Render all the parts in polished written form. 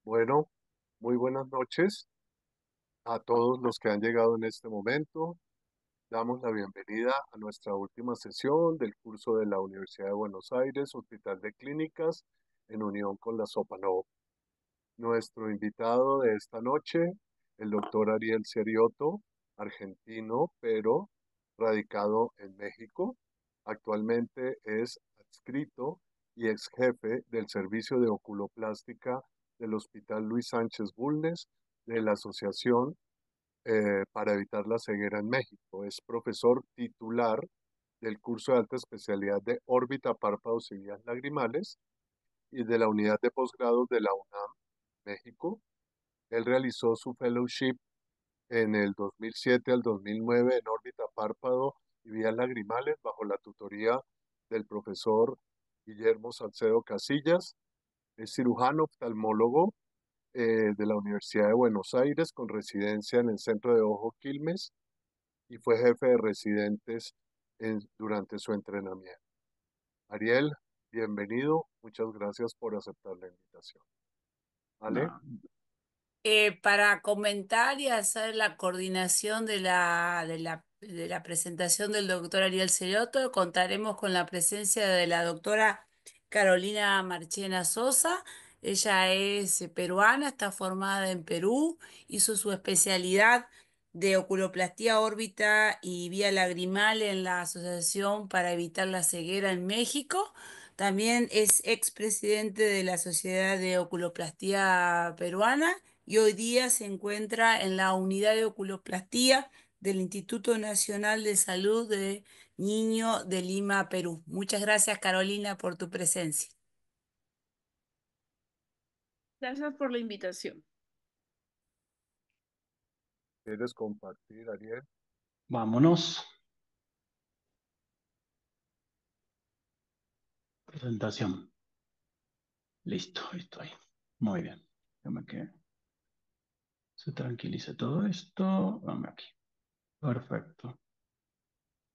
Bueno, muy buenas noches a todos los que han llegado en este momento. Damos la bienvenida a nuestra última sesión del curso de la Universidad de Buenos Aires, Hospital de Clínicas, en unión con la Sopanov. Nuestro invitado de esta noche, el doctor Ariel Serioto, argentino, pero radicado en México. Actualmente es adscrito y ex jefe del servicio de oculoplástica del Hospital Luis Sánchez Bulnes de la Asociación para Evitar la Ceguera en México. Es profesor titular del curso de alta especialidad de órbita, párpados y vías lagrimales y de la unidad de posgrados de la UNAM, México. Él realizó su fellowship en el 2007 al 2009 en órbita, párpado y vías lagrimales bajo la tutoría del profesor Guillermo Salcedo Casillas. Es cirujano oftalmólogo de la Universidad de Buenos Aires con residencia en el Centro de Ojo Quilmes y fue jefe de residentes durante su entrenamiento. Ariel, bienvenido. Muchas gracias por aceptar la invitación. ¿Vale? No. Para comentar y hacer la coordinación de la presentación del doctor Ariel Celoto, contaremos con la presencia de la doctora Carolina Marchena Sosa. Ella es peruana, está formada en Perú, hizo su especialidad de oculoplastía órbita y vía lagrimal en la Asociación para Evitar la Ceguera en México. También es expresidente de la Sociedad de Oculoplastía Peruana y hoy día se encuentra en la unidad de oculoplastía del Instituto Nacional de Salud de Niño de Lima, Perú. Muchas gracias, Carolina, por tu presencia. Gracias por la invitación. ¿Quieres compartir, Ariel? Vámonos. Presentación. Listo, estoy. Muy bien. Déjame que se tranquilice todo esto. Dame aquí. Perfecto.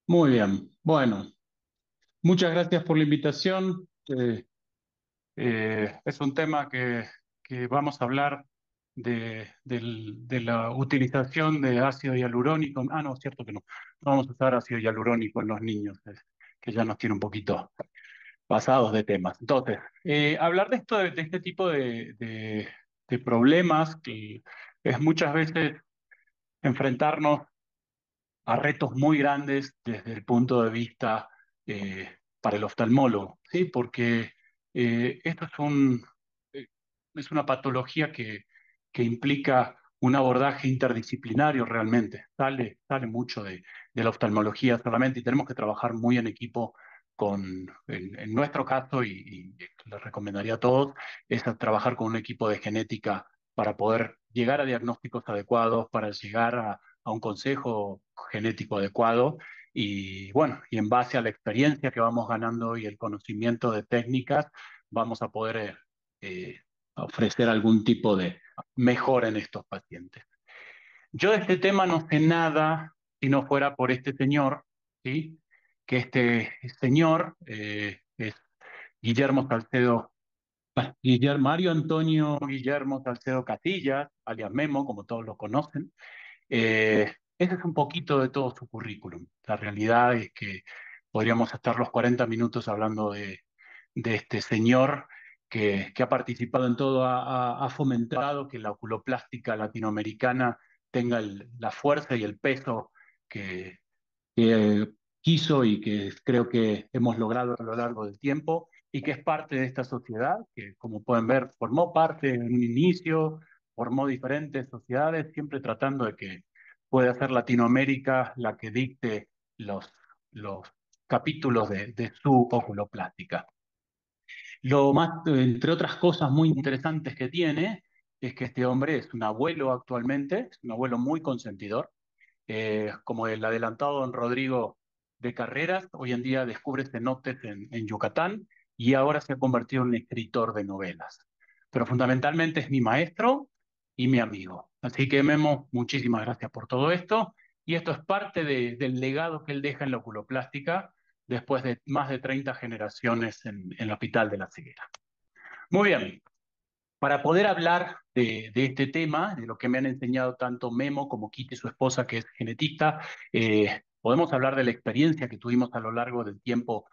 Muy bien. Bueno, muchas gracias por la invitación. Es un tema que vamos a hablar de la utilización de ácido hialurónico. Ah, no, es cierto que no. No vamos a usar ácido hialurónico en los niños, que ya nos tiene un poquito pasados de temas. Entonces, hablar de esto, de este tipo de problemas, que es muchas veces enfrentarnos a retos muy grandes desde el punto de vista para el oftalmólogo, ¿sí? Porque esto eh, es una patología que implica un abordaje interdisciplinario realmente. Sale mucho de la oftalmología solamente y tenemos que trabajar muy en equipo en nuestro caso, y les recomendaría a todos, es a trabajar con un equipo de genética para poder llegar a diagnósticos adecuados, para llegar a un consejo genético adecuado y bueno, y en base a la experiencia que vamos ganando y el conocimiento de técnicas, vamos a poder ofrecer algún tipo de mejora en estos pacientes. Yo de este tema no sé nada si no fuera por este señor, ¿sí? Que este señor es Guillermo Salcedo, Guillermo, Mario Antonio Guillermo Salcedo Casillas, alias Memo, como todos lo conocen. Ese es un poquito de todo su currículum. La realidad es que podríamos estar los 40 minutos hablando de este señor que ha participado en todo, ha fomentado que la oculoplástica latinoamericana tenga la fuerza y el peso que, que quiso y que creo que hemos logrado a lo largo del tiempo y que es parte de esta sociedad, que como pueden ver formó parte en un inicio, formó diferentes sociedades, siempre tratando de que pueda ser Latinoamérica la que dicte los capítulos de su oculoplástica. Lo más, entre otras cosas muy interesantes que tiene, es que este hombre es un abuelo actualmente, es un abuelo muy consentidor, como el adelantado don Rodrigo de Carreras, hoy en día descubre cenotes en Yucatán y ahora se ha convertido en escritor de novelas. Pero fundamentalmente es mi maestro y mi amigo. Así que Memo, muchísimas gracias por todo esto. Y esto es parte del legado que él deja en la oculoplástica después de más de 30 generaciones en el Hospital de la Ceguera. Muy bien. Para poder hablar de este tema, de lo que me han enseñado tanto Memo como Kitty, su esposa, que es genetista, podemos hablar de la experiencia que tuvimos a lo largo del tiempo.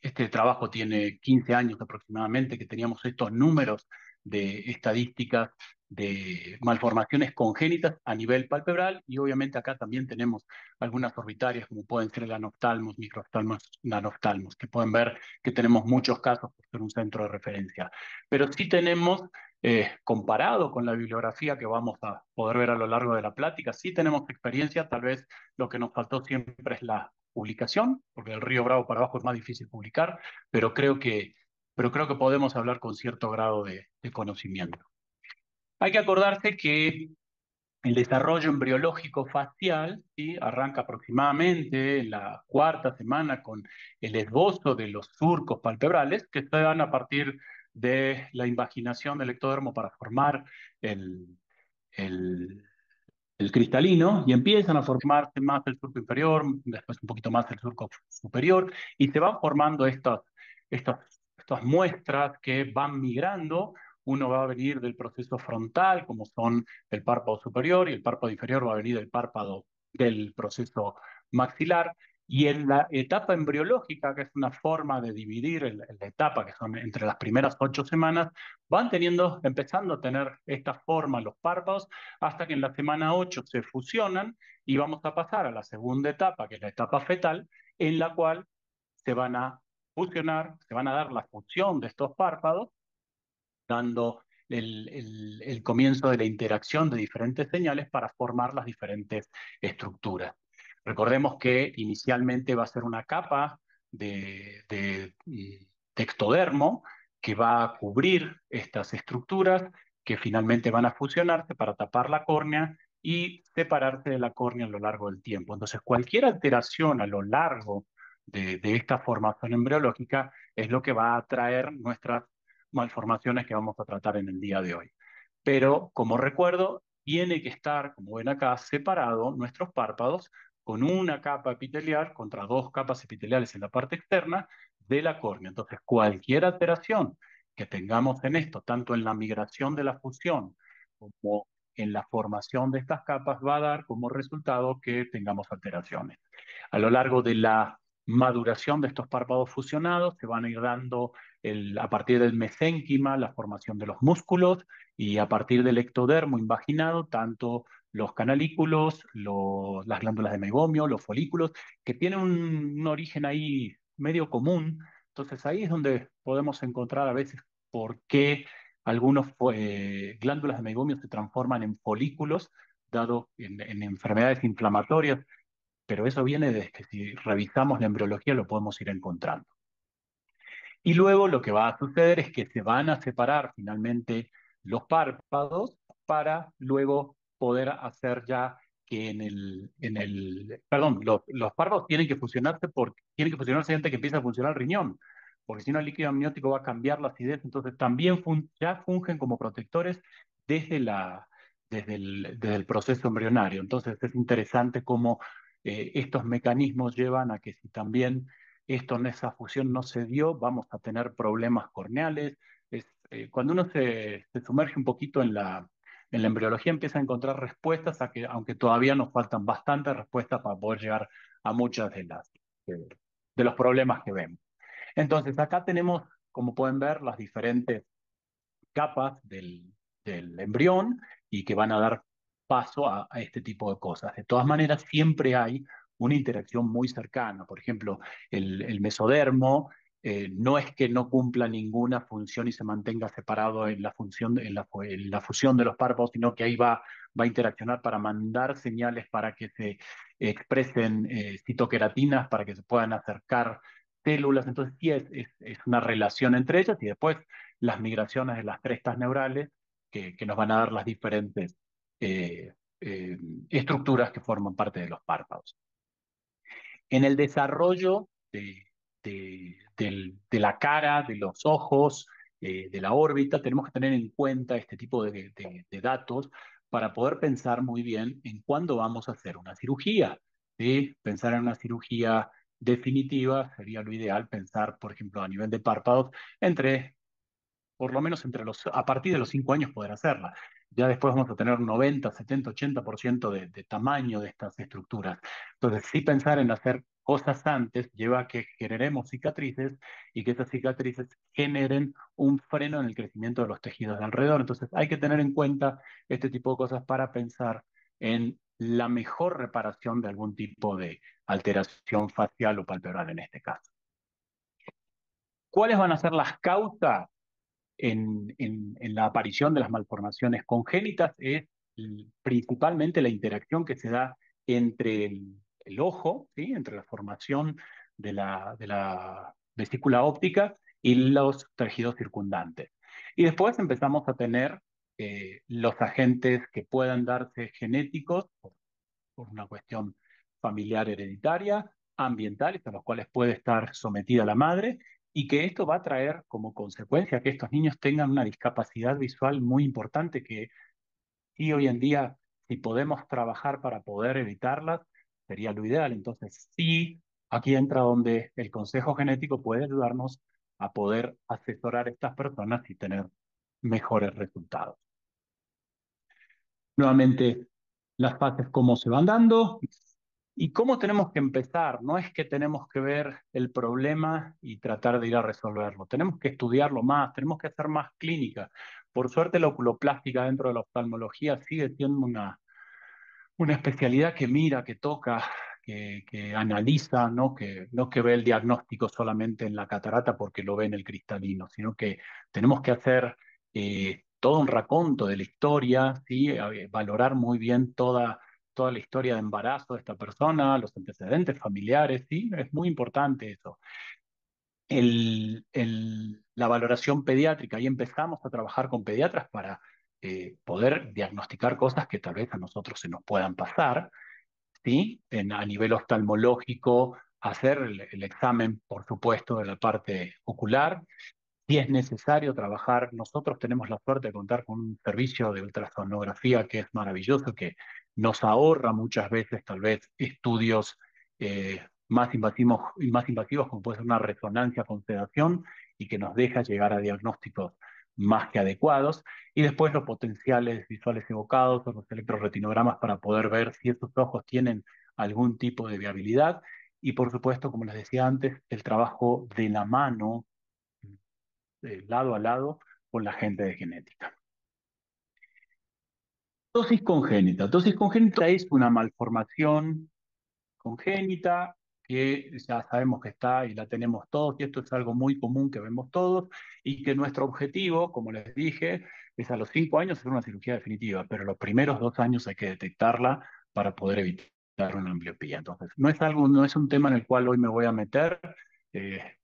Este trabajo tiene 15 años aproximadamente, que teníamos estos números de estadísticas de malformaciones congénitas a nivel palpebral, y obviamente acá también tenemos algunas orbitarias, como pueden ser el anoftalmos, microoftalmos, nanoftalmos, que pueden ver que tenemos muchos casos por ser un centro de referencia. Pero sí tenemos, comparado con la bibliografía que vamos a poder ver a lo largo de la plática, sí tenemos experiencia. Tal vez lo que nos faltó siempre es la publicación, porque del Río Bravo para abajo es más difícil publicar, pero creo que podemos hablar con cierto grado de conocimiento. Hay que acordarse que el desarrollo embriológico facial, ¿sí?, arranca aproximadamente en la cuarta semana con el esbozo de los surcos palpebrales, que se dan a partir de la invaginación del ectodermo para formar el, el, el cristalino, y empiezan a formarse más el surco inferior, después un poquito más el surco superior, y se van formando estas, estas muestras que van migrando. Uno va a venir del proceso frontal, como son el párpado superior, y el párpado inferior va a venir del párpado del proceso maxilar. Y en la etapa embriológica, que es una forma de dividir la etapa, que son entre las primeras 8 semanas, van empezando a tener esta forma los párpados, hasta que en la semana 8 se fusionan y vamos a pasar a la segunda etapa, que es la etapa fetal, en la cual se van a fusionar, se van a dar la fusión de estos párpados, dando el comienzo de la interacción de diferentes señales para formar las diferentes estructuras. Recordemos que inicialmente va a ser una capa de ectodermo que va a cubrir estas estructuras, que finalmente van a fusionarse para tapar la córnea y separarse de la córnea a lo largo del tiempo. Entonces, cualquier alteración a lo largo de esta formación embriológica es lo que va a traer nuestras malformaciones que vamos a tratar en el día de hoy. Pero, como recuerdo, tiene que estar, como ven acá, separado nuestros párpados con una capa epitelial contra dos capas epiteliales en la parte externa de la córnea. Entonces, cualquier alteración que tengamos en esto, tanto en la migración de la fusión como en la formación de estas capas, va a dar como resultado que tengamos alteraciones. A lo largo de la maduración de estos párpados fusionados se van a ir dando a partir del mesénquima la formación de los músculos, y a partir del ectodermo invaginado, tanto los canalículos, las glándulas de meiomio, los folículos, que tienen un origen ahí medio común. Entonces ahí es donde podemos encontrar a veces por qué algunas glándulas de meiomio se transforman en folículos, dado en enfermedades inflamatorias, pero eso viene desde que, si revisamos la embriología, lo podemos ir encontrando. Y luego lo que va a suceder es que se van a separar finalmente los párpados para luego poder hacer ya que perdón, los párpados tienen que fusionarse antes que empiece a funcionar el riñón, porque si no el líquido amniótico va a cambiar la acidez. Entonces también ya fungen como protectores desde desde el proceso embrionario. Entonces es interesante cómo estos mecanismos llevan a que, si también esa fusión no se dio, vamos a tener problemas corneales. Cuando uno se sumerge un poquito en la embriología, empieza a encontrar respuestas, aunque todavía nos faltan bastantes respuestas para poder llegar a muchas de, de los problemas que vemos. Entonces, acá tenemos, como pueden ver, las diferentes capas del embrión, y que van a dar paso a este tipo de cosas. De todas maneras, siempre hay una interacción muy cercana. Por ejemplo, el mesodermo no es que no cumpla ninguna función y se mantenga separado en la función, en la fusión de los párpados, sino que ahí va a interaccionar para mandar señales para que se expresen citoqueratinas, para que se puedan acercar células. Entonces, sí es una relación entre ellas, y después las migraciones de las crestas neurales que nos van a dar las diferentes eh, eh, estructuras que forman parte de los párpados. En el desarrollo de la cara, de los ojos, de la órbita, tenemos que tener en cuenta este tipo de datos para poder pensar muy bien en cuándo vamos a hacer una cirugía. ¿Sí? Pensar en una cirugía definitiva sería lo ideal. Pensar, por ejemplo, a nivel de párpados, entre por lo menos a partir de los 5 años poder hacerla. Ya después vamos a tener 90, 70, 80% de tamaño de estas estructuras. Entonces, sí pensar en hacer cosas antes lleva a que generemos cicatrices y que esas cicatrices generen un freno en el crecimiento de los tejidos de alrededor. Entonces, hay que tener en cuenta este tipo de cosas para pensar en la mejor reparación de algún tipo de alteración facial o palpebral en este caso. ¿Cuáles van a ser las causas en la aparición de las malformaciones congénitas? Es principalmente la interacción que se da entre el ojo, ¿sí? Entre la formación de la vesícula óptica y los tejidos circundantes. Y después empezamos a tener los agentes que puedan darse genéticos por una cuestión familiar hereditaria, ambientales, a los cuales puede estar sometida la madre, y que esto va a traer como consecuencia que estos niños tengan una discapacidad visual muy importante que sí hoy en día, si podemos trabajar para poder evitarlas, sería lo ideal. Entonces sí, aquí entra donde el consejo genético puede ayudarnos a poder asesorar a estas personas y tener mejores resultados. Nuevamente, las fases, cómo se van dando, ¿y cómo tenemos que empezar? No es que tenemos que ver el problema y tratar de ir a resolverlo. Tenemos que estudiarlo más, tenemos que hacer más clínica. Por suerte, la oculoplástica dentro de la oftalmología sigue siendo una especialidad que mira, que toca, que analiza, no que ve el diagnóstico solamente en la catarata porque lo ve en el cristalino, sino que tenemos que hacer todo un raconto de la historia, ¿sí? Valorar muy bien toda la historia de embarazo de esta persona, los antecedentes familiares, ¿sí? Es muy importante eso. La valoración pediátrica, y empezamos a trabajar con pediatras para poder diagnosticar cosas que tal vez a nosotros se nos puedan pasar, ¿sí? A nivel oftalmológico, hacer el examen, por supuesto, de la parte ocular. Si es necesario trabajar, nosotros tenemos la suerte de contar con un servicio de ultrasonografía que es maravilloso, que nos ahorra muchas veces tal vez estudios más invasivos como puede ser una resonancia con sedación y que nos deja llegar a diagnósticos más que adecuados. Y después los potenciales visuales evocados o los electroretinogramas para poder ver si esos ojos tienen algún tipo de viabilidad. Y por supuesto, como les decía antes, el trabajo de la mano lado a lado con la gente de genética. Tosis congénita. Tosis congénita es una malformación congénita que ya sabemos que está y la tenemos todos, y esto es algo muy común que vemos todos, y que nuestro objetivo, como les dije, es a los 5 años hacer una cirugía definitiva, pero los primeros 2 años hay que detectarla para poder evitar una ambliopía. Entonces, no es un tema en el cual hoy me voy a meter,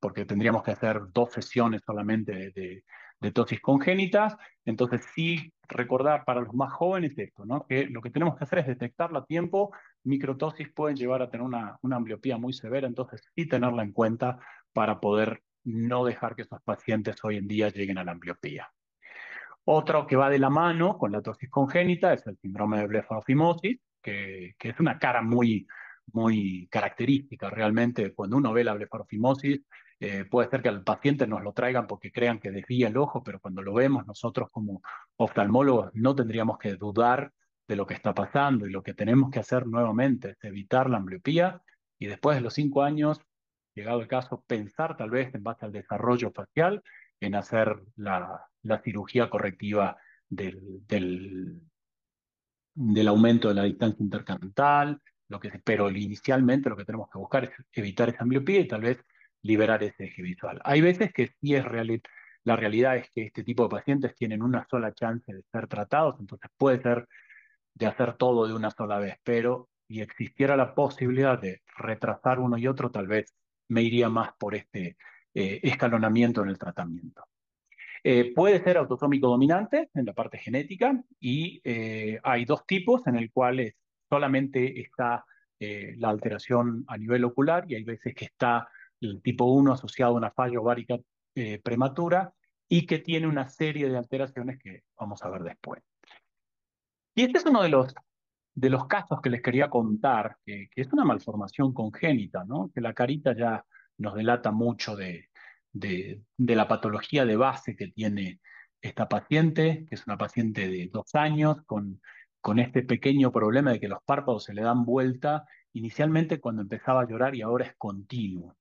porque tendríamos que hacer 2 sesiones solamente de tosis congénitas. Entonces, sí recordar para los más jóvenes esto, ¿no? Que lo que tenemos que hacer es detectarla a tiempo. Microtosis pueden llevar a tener una ambliopía muy severa, entonces sí tenerla en cuenta para poder no dejar que esos pacientes hoy en día lleguen a la ambliopía. Otro que va de la mano con la tosis congénita es el síndrome de blefarofimosis, que es una cara muy característica realmente. Cuando uno ve la blefarofimosis, puede ser que al paciente nos lo traigan porque crean que desvía el ojo, pero cuando lo vemos nosotros como oftalmólogos no tendríamos que dudar de lo que está pasando, y lo que tenemos que hacer nuevamente es evitar la ambliopía y después de los 5 años, llegado el caso, pensar tal vez en base al desarrollo facial en hacer la cirugía correctiva del aumento de la distancia intercantal, pero inicialmente lo que tenemos que buscar es evitar esa miopía y tal vez liberar ese eje visual. Hay veces que sí es real, la realidad es que este tipo de pacientes tienen una sola chance de ser tratados, entonces puede ser de hacer todo de una sola vez, pero si existiera la posibilidad de retrasar uno y otro, tal vez me iría más por este escalonamiento en el tratamiento. Puede ser autosómico dominante en la parte genética, y hay 2 tipos en el cual solamente está la alteración a nivel ocular, y hay veces que está el tipo 1 asociado a una falla ovárica prematura y que tiene una serie de alteraciones que vamos a ver después. Y este es uno de los casos que les quería contar, que es una malformación congénita, ¿no? Que la carita ya nos delata mucho de la patología de base que tiene esta paciente, que es una paciente de 2 años con este pequeño problema de que los párpados se le dan vuelta inicialmente cuando empezaba a llorar y ahora es continuo.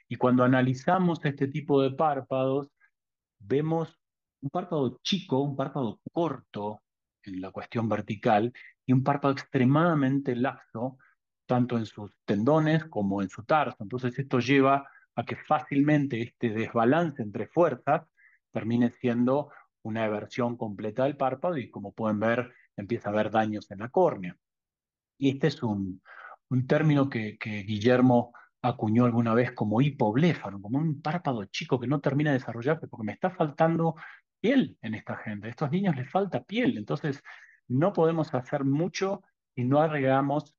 Y cuando analizamos este tipo de párpados, vemos un párpado chico, un párpado corto en la cuestión vertical y un párpado extremadamente laxo, tanto en sus tendones como en su tarso. Entonces esto lleva a que fácilmente este desbalance entre fuerzas termine siendo una eversión completa del párpado y como pueden ver empieza a haber daños en la córnea. Y este es un término que Guillermo acuñó alguna vez como hipobléfaro, como un párpado chico que no termina de desarrollarse porque me está faltando piel en esta gente. A estos niños les falta piel, entonces no podemos hacer mucho si no agregamos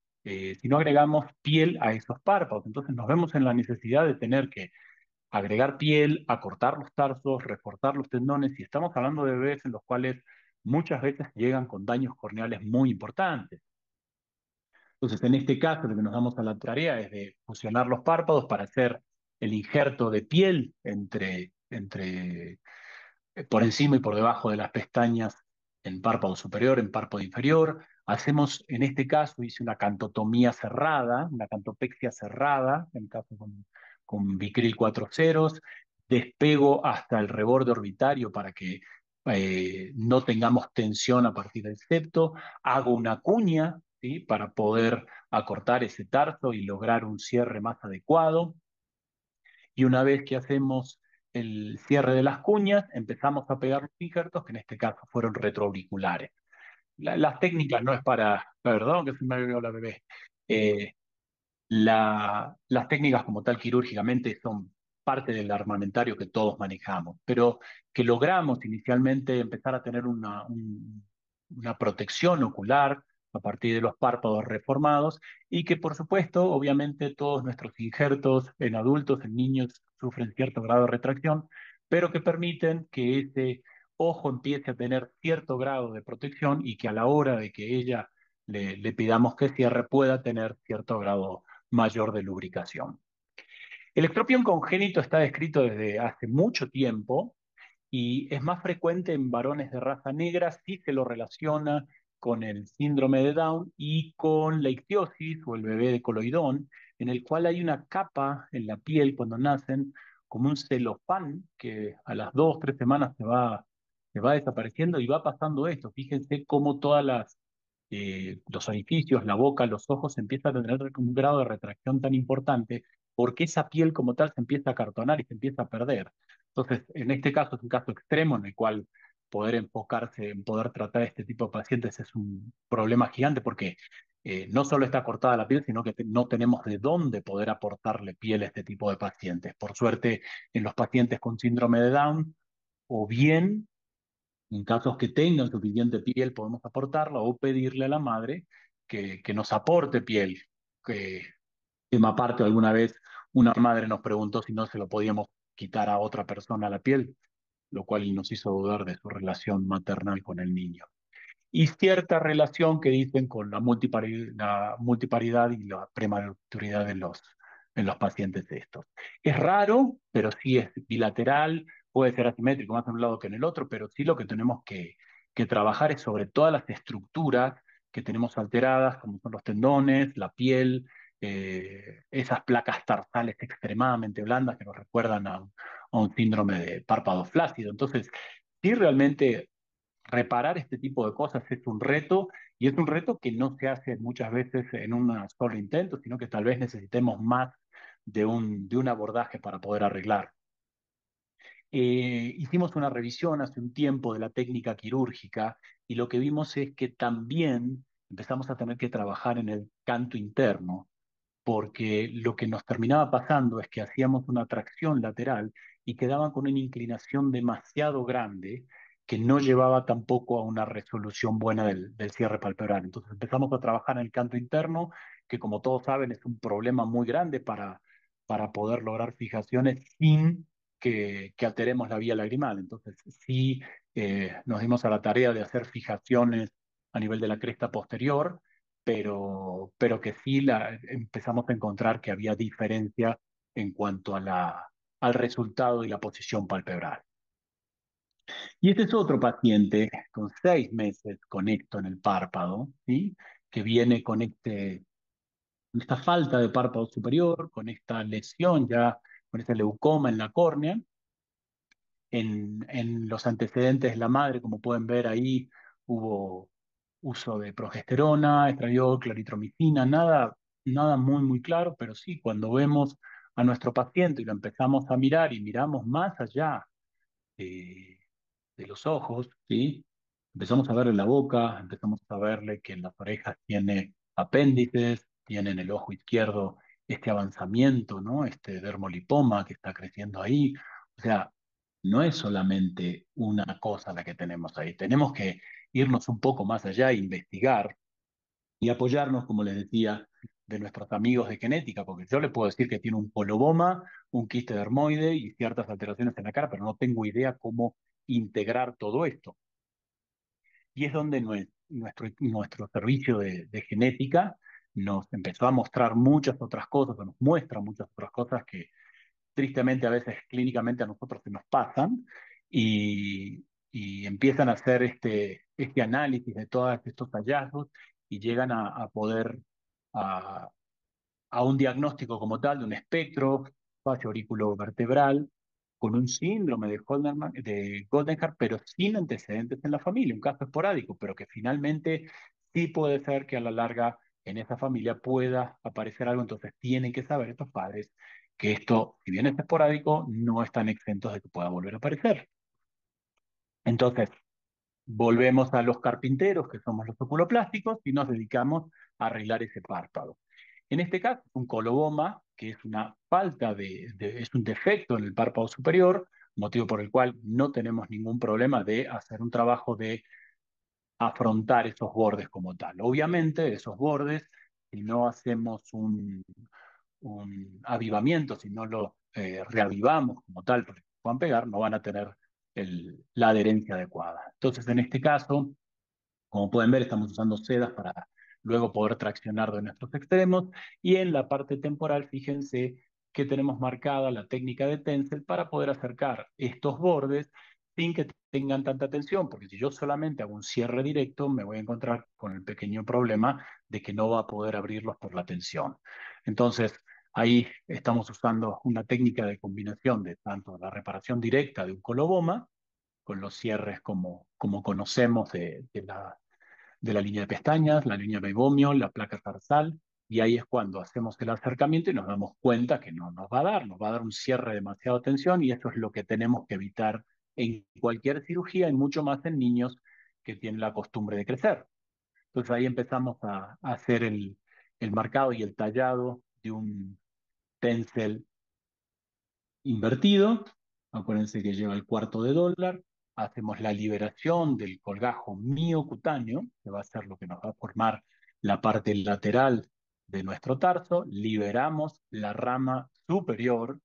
piel a esos párpados. Entonces nos vemos en la necesidad de tener que agregar piel, acortar los tarsos, reforzar los tendones, y estamos hablando de bebés en los cuales muchas veces llegan con daños corneales muy importantes. Entonces, en este caso, lo que nos damos a la tarea es de fusionar los párpados para hacer el injerto de piel entre por encima y por debajo de las pestañas en párpado superior, en párpado inferior. Hacemos, en este caso, hice una cantotomía cerrada, una cantopexia cerrada, en caso con Vicril 4 ceros, despego hasta el reborde orbitario para que no tengamos tensión a partir del septo, hago una cuña, ¿sí? Para poder acortar ese tarso y lograr un cierre más adecuado. Y una vez que hacemos el cierre de las cuñas, empezamos a pegar los injertos, que en este caso fueron retroauriculares. Las técnicas no es para, perdón que se me vio la bebé. Eh, las técnicas como tal quirúrgicamente son parte del armamentario que todos manejamos, pero que logramos inicialmente empezar a tener una protección ocular a partir de los párpados reformados y que por supuesto, obviamente todos nuestros injertos en adultos, en niños, sufren cierto grado de retracción, pero que permiten que ese ojo empiece a tener cierto grado de protección y que a la hora de que ella le pidamos que cierre pueda tener cierto grado mayor de lubricación. El estropión congénito está descrito desde hace mucho tiempo y es más frecuente en varones de raza negra si se lo relaciona con el síndrome de Down y con la ictiosis o el bebé de coloidón, en el cual hay una capa en la piel cuando nacen, como un celofán que a las 2 o 3 semanas se va desapareciendo y va pasando esto. Fíjense cómo los orificios, la boca, los ojos empiezan a tener un grado de retracción tan importante porque esa piel como tal se empieza a acartonar y se empieza a perder. Entonces, en este caso es un caso extremo en el cual poder enfocarse en poder tratar este tipo de pacientes es un problema gigante porque no solo está cortada la piel, sino que no tenemos de dónde poder aportarle piel a este tipo de pacientes. Por suerte, en los pacientes con síndrome de Down, o bien en casos que tengan suficiente piel, podemos aportarla o pedirle a la madre que nos aporte piel. Que, tema aparte, alguna vez una madre nos preguntó si no se lo podíamos quitar a otra persona la piel, lo cual nos hizo dudar de su relación maternal con el niño y cierta relación que dicen con la multiparidad y la prematuridad en los pacientes estos. Es raro, pero sí es bilateral, puede ser asimétrico más en un lado que en el otro, pero sí lo que tenemos que trabajar es sobre todas las estructuras que tenemos alteradas, como son los tendones, la piel, esas placas tarsales extremadamente blandas que nos recuerdan a un síndrome de párpado flácido. Entonces, sí realmente reparar este tipo de cosas es un reto y es un reto que no se hace muchas veces en un solo intento, sino que tal vez necesitemos más de un abordaje para poder arreglar. Hicimos una revisión hace un tiempo de la técnica quirúrgica y lo que vimos es que también empezamos a tener que trabajar en el canto interno porque lo que nos terminaba pasando es que hacíamos una tracción lateral y quedaban con una inclinación demasiado grande que no llevaba tampoco a una resolución buena del cierre palpebral. Entonces empezamos a trabajar en el canto interno, que como todos saben es un problema muy grande para poder lograr fijaciones sin que alteremos la vía lagrimal. Entonces sí nos dimos a la tarea de hacer fijaciones a nivel de la cresta posterior, pero que sí empezamos a encontrar que había diferencia en cuanto a al resultado y la posición palpebral. Y este es otro paciente con 6 meses con esto en el párpado, ¿sí? Que viene con esta falta de párpado superior, con esta lesión ya, con este leucoma en la córnea. En los antecedentes de la madre, como pueden ver ahí, hubo uso de progesterona, estradiol, claritromicina, nada muy claro, pero sí, cuando vemos a nuestro paciente y lo empezamos a mirar y miramos más allá de, de los ojos, ¿sí? Empezamos a verle la boca, empezamos a verle que en las orejas tiene apéndices, tiene en el ojo izquierdo este avanzamiento, ¿no? Este dermolipoma que está creciendo ahí. O sea, no es solamente una cosa la que tenemos ahí. Tenemos que irnos un poco más allá e investigar y apoyarnos, como les decía, de nuestros amigos de genética, porque yo le puedo decir que tiene un coloboma, un quiste dermoide y ciertas alteraciones en la cara, pero no tengo idea cómo integrar todo esto. Y es donde nuestro servicio de genética nos empezó a mostrar muchas otras cosas, o nos muestra muchas otras cosas que tristemente a veces clínicamente a nosotros se nos pasan y empiezan a hacer este análisis de todos estos hallazgos y llegan a poder a, a un diagnóstico como tal de un espectro facio-auriculovertebral con un síndrome de Goldenhar, pero sin antecedentes en la familia, un caso esporádico, pero que finalmente sí puede ser que a la larga en esa familia pueda aparecer algo, entonces tienen que saber estos padres que esto, si bien es esporádico, no están exentos de que pueda volver a aparecer. Entonces, volvemos a los carpinteros, que somos los oculoplásticos, y nos dedicamos a arreglar ese párpado. En este caso, un coloboma, que es una falta es un defecto en el párpado superior, motivo por el cual no tenemos ningún problema de hacer un trabajo de afrontar esos bordes como tal. Obviamente, esos bordes, si no hacemos un avivamiento, si no lo reavivamos como tal, porque puedan pegar, no van a tener la adherencia adecuada. Entonces, en este caso, como pueden ver, estamos usando sedas para luego poder traccionar de nuestros extremos. Y en la parte temporal, fíjense que tenemos marcada la técnica de Tencel para poder acercar estos bordes sin que tengan tanta tensión, porque si yo solamente hago un cierre directo, me voy a encontrar con el pequeño problema de que no va a poder abrirlos por la tensión. Entonces, ahí estamos usando una técnica de combinación de tanto la reparación directa de un coloboma, con los cierres como conocemos de la línea de pestañas, la línea de Meibomian, la placa tarsal, y ahí es cuando hacemos el acercamiento y nos damos cuenta que no nos va a dar un cierre demasiado tensión y eso es lo que tenemos que evitar en cualquier cirugía y mucho más en niños que tienen la costumbre de crecer. Entonces ahí empezamos a hacer el marcado y el tallado de un tencel invertido. Acuérdense que lleva el cuarto de dólar. Hacemos la liberación del colgajo miocutáneo, que va a ser lo que nos va a formar la parte lateral de nuestro tarso. Liberamos la rama superior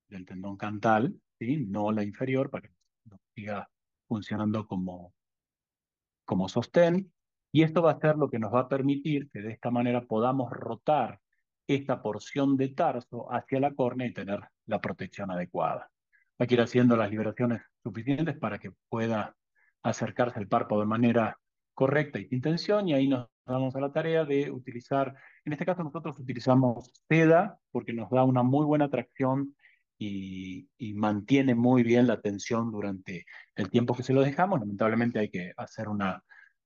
del tendón cantal, ¿sí? No la inferior, para que nos siga funcionando como sostén, y esto va a ser lo que nos va a permitir que de esta manera podamos rotar esta porción de tarso hacia la córnea y tener la protección adecuada. Hay que ir haciendo las liberaciones suficientes para que pueda acercarse el párpado de manera correcta y sin tensión, y ahí nos damos a la tarea de utilizar, en este caso nosotros utilizamos seda porque nos da una muy buena tracción y mantiene muy bien la tensión durante el tiempo que se lo dejamos. Lamentablemente hay que hacer una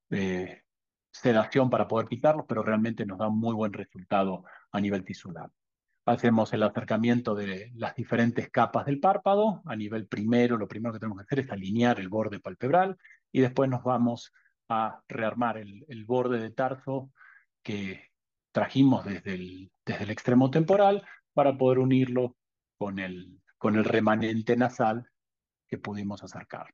eh, sedación para poder quitarlos, pero realmente nos da un muy buen resultado a nivel tisular. Hacemos el acercamiento de las diferentes capas del párpado. A nivel primero, lo primero que tenemos que hacer es alinear el borde palpebral y después nos vamos a rearmar el borde de tarso que trajimos desde el extremo temporal para poder unirlo con el remanente nasal que pudimos acercar.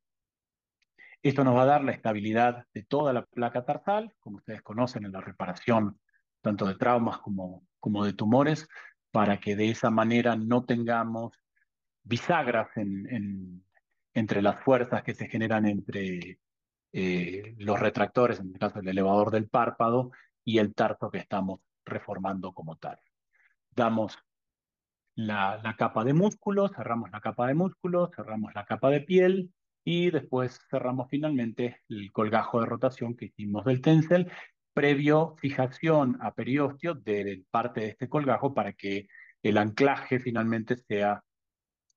Esto nos va a dar la estabilidad de toda la placa tarsal, como ustedes conocen en la reparación tanto de traumas como de tumores, para que de esa manera no tengamos bisagras entre las fuerzas que se generan entre los retractores, en este caso el elevador del párpado, y el tarso que estamos reformando como tal. Damos la capa de músculo, cerramos la capa de músculo, cerramos la capa de piel y después cerramos finalmente el colgajo de rotación que hicimos del TENSEL, previo fijación a periósteo de parte de este colgajo para que el anclaje finalmente sea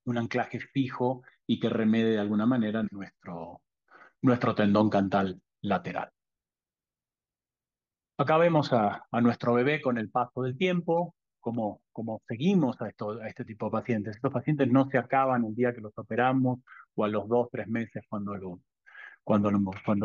un anclaje fijo y que remede de alguna manera nuestro tendón cantal lateral. Acá vemos a nuestro bebé con el paso del tiempo, cómo seguimos a este tipo de pacientes. Estos pacientes no se acaban el día que los operamos o a los 2 o 3 meses cuando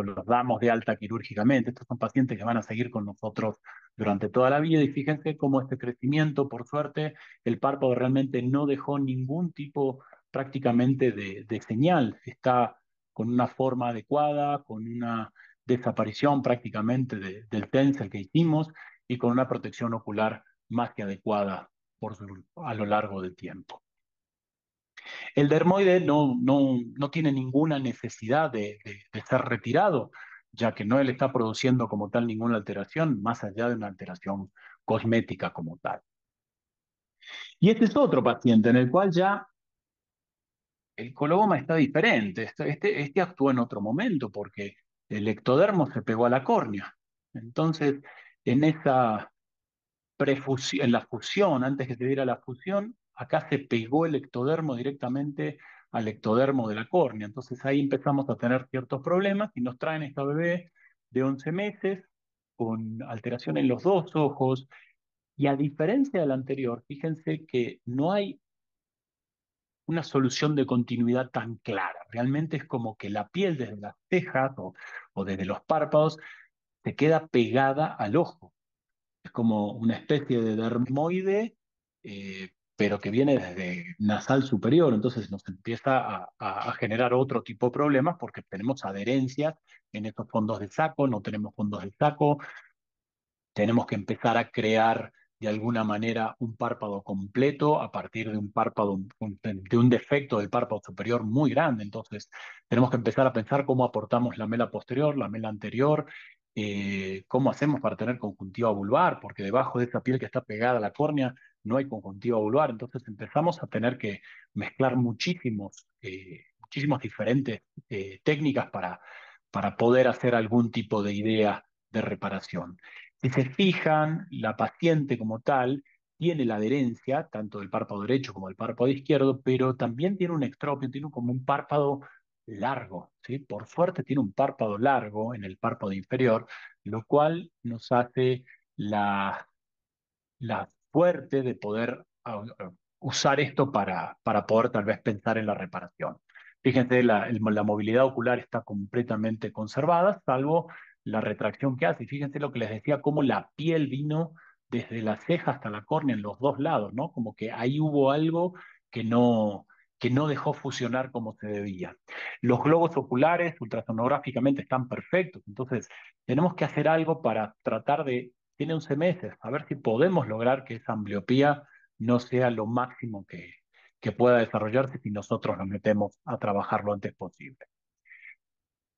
los damos de alta quirúrgicamente. Estos son pacientes que van a seguir con nosotros durante toda la vida y fíjense cómo este crecimiento, por suerte, el párpado realmente no dejó ningún tipo prácticamente de señal. Está con una forma adecuada, con una desaparición prácticamente del TENSEL que hicimos y con una protección ocular más que adecuada a lo largo del tiempo. El dermoide no tiene ninguna necesidad de ser retirado, ya que no le está produciendo como tal ninguna alteración, más allá de una alteración cosmética como tal. Y este es otro paciente en el cual ya el coloboma está diferente. Este actuó en otro momento porque el ectodermo se pegó a la córnea. Entonces, en esa en la fusión, antes que se diera la fusión, acá se pegó el ectodermo directamente al ectodermo de la córnea. Entonces ahí empezamos a tener ciertos problemas y nos traen esta bebé de 11 meses con alteración en los dos ojos. Y a diferencia del anterior, fíjense que no hay una solución de continuidad tan clara. Realmente es como que la piel desde las cejas o desde los párpados se queda pegada al ojo. Es como una especie de dermoide, pero que viene desde nasal superior, entonces nos empieza a generar otro tipo de problemas porque tenemos adherencias en estos fondos de saco, no tenemos fondos de saco, tenemos que empezar a crear de alguna manera un párpado completo a partir de un párpado, de un defecto del párpado superior muy grande. Entonces, tenemos que empezar a pensar cómo aportamos la mela posterior, la mela anterior, cómo hacemos para tener conjuntiva vulvar, porque debajo de esa piel que está pegada a la córnea no hay conjuntiva vulvar. Entonces, empezamos a tener que mezclar muchísimas diferentes técnicas para poder hacer algún tipo de idea de reparación. Si se fijan, la paciente como tal tiene la adherencia, tanto del párpado derecho como del párpado izquierdo, pero también tiene un extropio, tiene como un párpado largo, ¿sí? Por suerte tiene un párpado largo en el párpado inferior, lo cual nos hace la, la suerte de poder usar esto para poder tal vez pensar en la reparación. Fíjense, la movilidad ocular está completamente conservada, salvo la retracción que hace. Y fíjense lo que les decía, cómo la piel vino desde la ceja hasta la córnea en los dos lados, ¿no? Como que ahí hubo algo que que no dejó fusionar como se debía. Los globos oculares ultrasonográficamente están perfectos, entonces tenemos que hacer algo para tratar tiene 11 meses, a ver si podemos lograr que esa ambliopía no sea lo máximo que pueda desarrollarse si nosotros nos metemos a trabajar lo antes posible.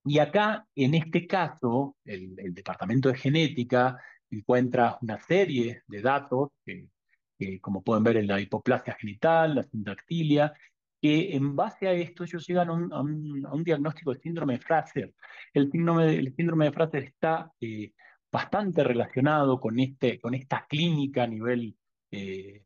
Y acá, en este caso, el Departamento de Genética encuentra una serie de datos que, como pueden ver, en la hipoplasia genital, la sindactilia, que en base a esto ellos llegan a un diagnóstico de síndrome de Fraser. El síndrome de Fraser está bastante relacionado con esta clínica a nivel eh,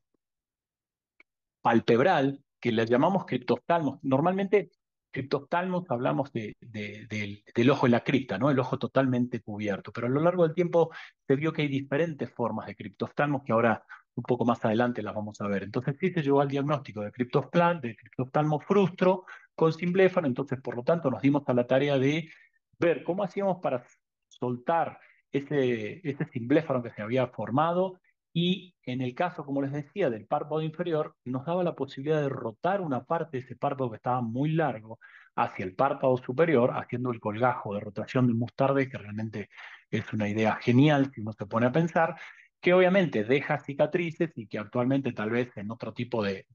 palpebral, que le llamamos criptoftalmos. Normalmente, criptoftalmos hablamos del ojo en la cripta, ¿no? El ojo totalmente cubierto, pero a lo largo del tiempo se vio que hay diferentes formas de criptoftalmos que ahora un poco más adelante las vamos a ver. Entonces sí se llegó al diagnóstico de criptoftalmo frustro con simbléfano, entonces por lo tanto nos dimos a la tarea de ver cómo hacíamos para soltar ese simbléfano que se había formado y en el caso, como les decía, del párpado inferior, nos daba la posibilidad de rotar una parte de ese párpado que estaba muy largo hacia el párpado superior, haciendo el colgajo de rotación de Mustarde, que realmente es una idea genial si uno se pone a pensar, que obviamente deja cicatrices y que actualmente tal vez en otro tipo de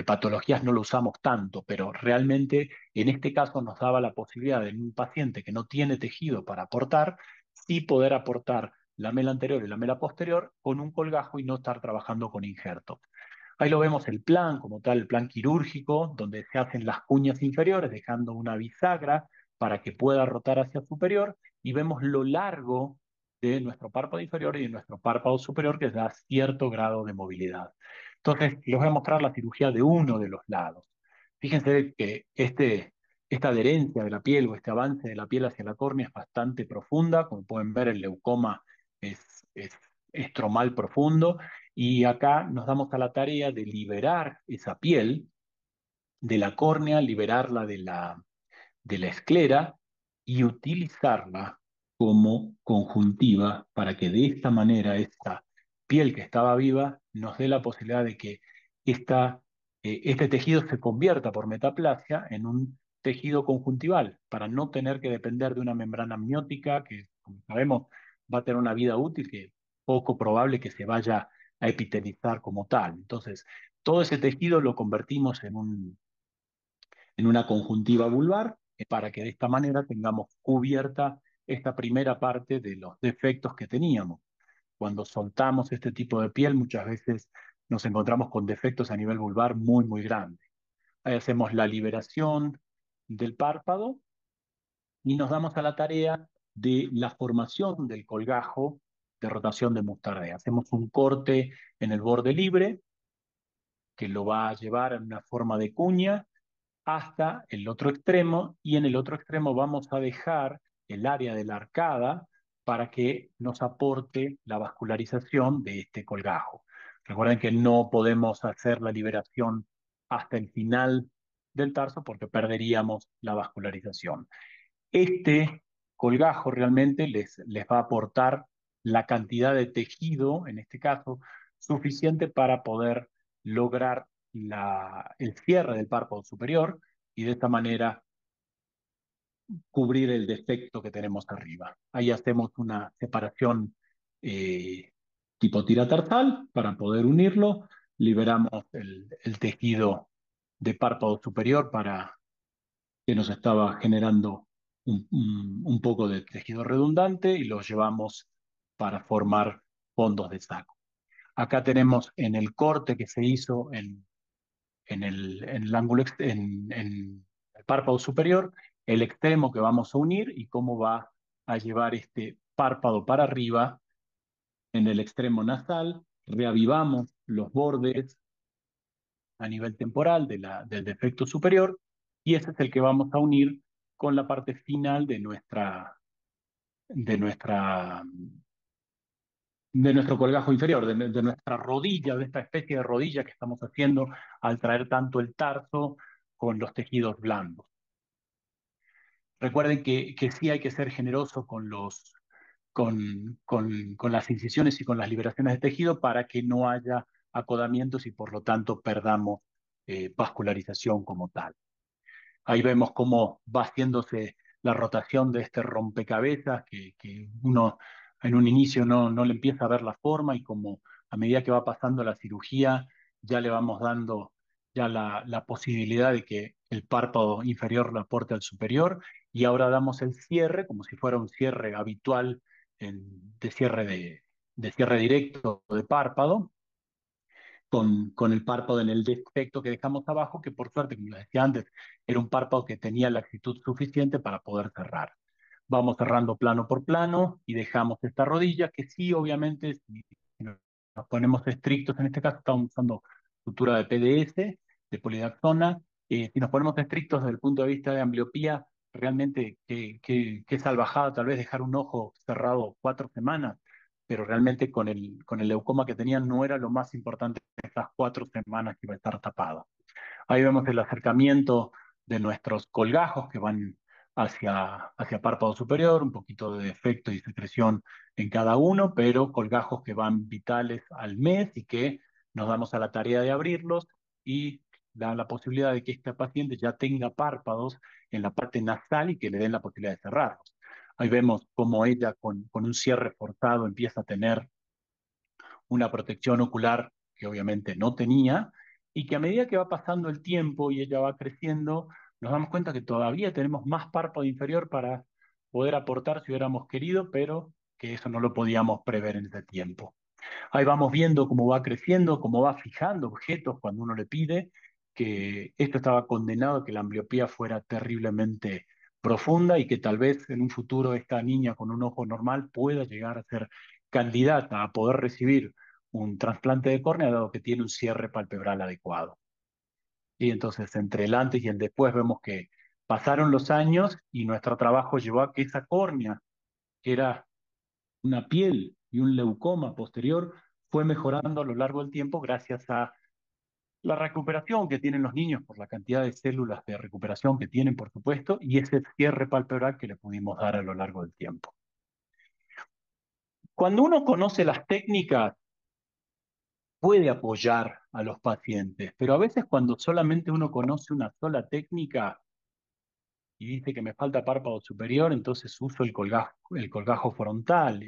patologías no lo usamos tanto, pero realmente en este caso nos daba la posibilidad en un paciente que no tiene tejido para aportar, sí poder aportar la mela anterior y la mela posterior con un colgajo y no estar trabajando con injerto. Ahí lo vemos el plan como tal, el plan quirúrgico, donde se hacen las cuñas inferiores, dejando una bisagra para que pueda rotar hacia superior, y vemos lo largo de nuestro párpado inferior y de nuestro párpado superior, que da cierto grado de movilidad. Entonces, les voy a mostrar la cirugía de uno de los lados. Fíjense que esta adherencia de la piel o este avance de la piel hacia la córnea es bastante profunda. Como pueden ver, el leucoma es estromal profundo, y acá nos damos a la tarea de liberar esa piel de la córnea, liberarla de la esclera y utilizarla como conjuntiva para que de esta manera esta piel que estaba viva nos dé la posibilidad de que este tejido se convierta por metaplasia en un tejido conjuntival, para no tener que depender de una membrana amniótica que, como sabemos, va a tener una vida útil que es poco probable que se vaya a epitelizar como tal. Entonces, todo ese tejido lo convertimos en una conjuntiva vulvar, para que de esta manera tengamos cubierta esta primera parte de los defectos que teníamos. Cuando soltamos este tipo de piel, muchas veces nos encontramos con defectos a nivel vulvar muy, muy grandes. Ahí hacemos la liberación del párpado y nos damos a la tarea de la formación del colgajo de rotación de Mustardea. Hacemos un corte en el borde libre que lo va a llevar en una forma de cuña hasta el otro extremo, y en el otro extremo vamos a dejar el área de la arcada para que nos aporte la vascularización de este colgajo. Recuerden que no podemos hacer la liberación hasta el final del tarso porque perderíamos la vascularización. Este colgajo realmente les va a aportar la cantidad de tejido, en este caso, suficiente para poder lograr el cierre del párpado superior y de esta manera cubrir el defecto que tenemos arriba. Ahí hacemos una separación eh, tipo tiratarsal para poder unirlo, liberamos el tejido de párpado superior para que nos estaba generando un poco de tejido redundante, y los llevamos para formar fondos de saco. Acá tenemos en el corte que se hizo en el ángulo, en el párpado superior, el extremo que vamos a unir y cómo va a llevar este párpado para arriba en el extremo nasal. Reavivamos los bordes a nivel temporal del defecto superior, y ese es el que vamos a unir con la parte final de nuestra, de nuestro colgajo inferior, de nuestra rodilla, de esta especie de rodilla que estamos haciendo al traer tanto el tarso con los tejidos blandos. Recuerden que sí hay que ser generoso con las incisiones y con las liberaciones de tejido para que no haya acodamientos y por lo tanto perdamos vascularización como tal. Ahí vemos cómo va haciéndose la rotación de este rompecabezas, que uno en un inicio no le empieza a ver la forma, y como a medida que va pasando la cirugía ya le vamos dando ya la posibilidad de que el párpado inferior lo aporte al superior, y ahora damos el cierre como si fuera un cierre habitual de cierre directo de párpado, con el párpado en el defecto que dejamos abajo, que por suerte, como les decía antes, era un párpado que tenía la actitud suficiente para poder cerrar. Vamos cerrando plano por plano y dejamos esta rodilla, que sí, obviamente, si nos ponemos estrictos, en este caso estamos usando sutura de PDS, de polidaxona. Si nos ponemos estrictos desde el punto de vista de ambliopía, realmente qué salvajada tal vez dejar un ojo cerrado 4 semanas, pero realmente con el leucoma que tenían no era lo más importante esas 4 semanas que iba a estar tapado. Ahí vemos el acercamiento de nuestros colgajos que van hacia párpado superior, un poquito de defecto y secreción en cada uno, pero colgajos que van vitales al mes y que nos damos a la tarea de abrirlos y dan la posibilidad de que esta paciente ya tenga párpados en la parte nasal y que le den la posibilidad de cerrarlos. Ahí vemos cómo ella con un cierre forzado empieza a tener una protección ocular que obviamente no tenía, y que a medida que va pasando el tiempo y ella va creciendo, nos damos cuenta que todavía tenemos más párpado inferior para poder aportar si hubiéramos querido, pero que eso no lo podíamos prever en ese tiempo. Ahí vamos viendo cómo va creciendo, cómo va fijando objetos cuando uno le pide, que esto estaba condenado a que la ambliopía fuera terriblemente profunda y que tal vez en un futuro esta niña con un ojo normal pueda llegar a ser candidata a poder recibir un trasplante de córnea dado que tiene un cierre palpebral adecuado. Y entonces entre el antes y el después vemos que pasaron los años y nuestro trabajo llevó a que esa córnea, que era una piel y un leucoma posterior, fue mejorando a lo largo del tiempo gracias a la recuperación que tienen los niños por la cantidad de células de recuperación que tienen, por supuesto, y ese cierre palpebral que le pudimos dar a lo largo del tiempo. Cuando uno conoce las técnicas, puede apoyar a los pacientes, pero a veces cuando solamente uno conoce una sola técnica y dice que me falta párpado superior, entonces uso el colgajo frontal,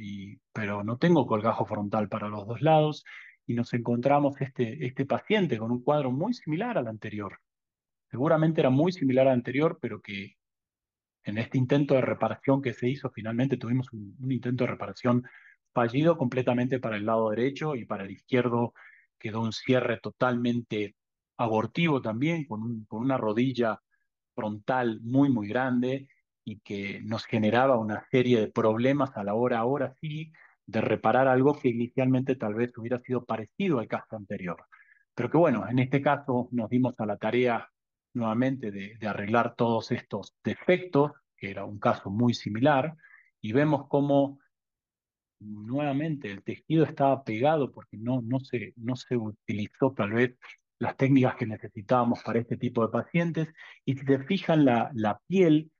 pero no tengo colgajo frontal para los dos lados y nos encontramos este paciente con un cuadro muy similar al anterior. Seguramente era muy similar al anterior, pero que en este intento de reparación que se hizo, finalmente tuvimos un intento de reparación fallido completamente para el lado derecho y para el izquierdo quedó un cierre totalmente abortivo también, con una rodilla frontal muy, muy grande y que nos generaba una serie de problemas a la hora, ahora sí, de reparar algo que inicialmente tal vez hubiera sido parecido al caso anterior. Pero que bueno, en este caso nos dimos a la tarea nuevamente de arreglar todos estos defectos, que era un caso muy similar, y vemos cómo nuevamente el tejido estaba pegado porque no se utilizó tal vez las técnicas que necesitábamos para este tipo de pacientes, y si se fijan la piel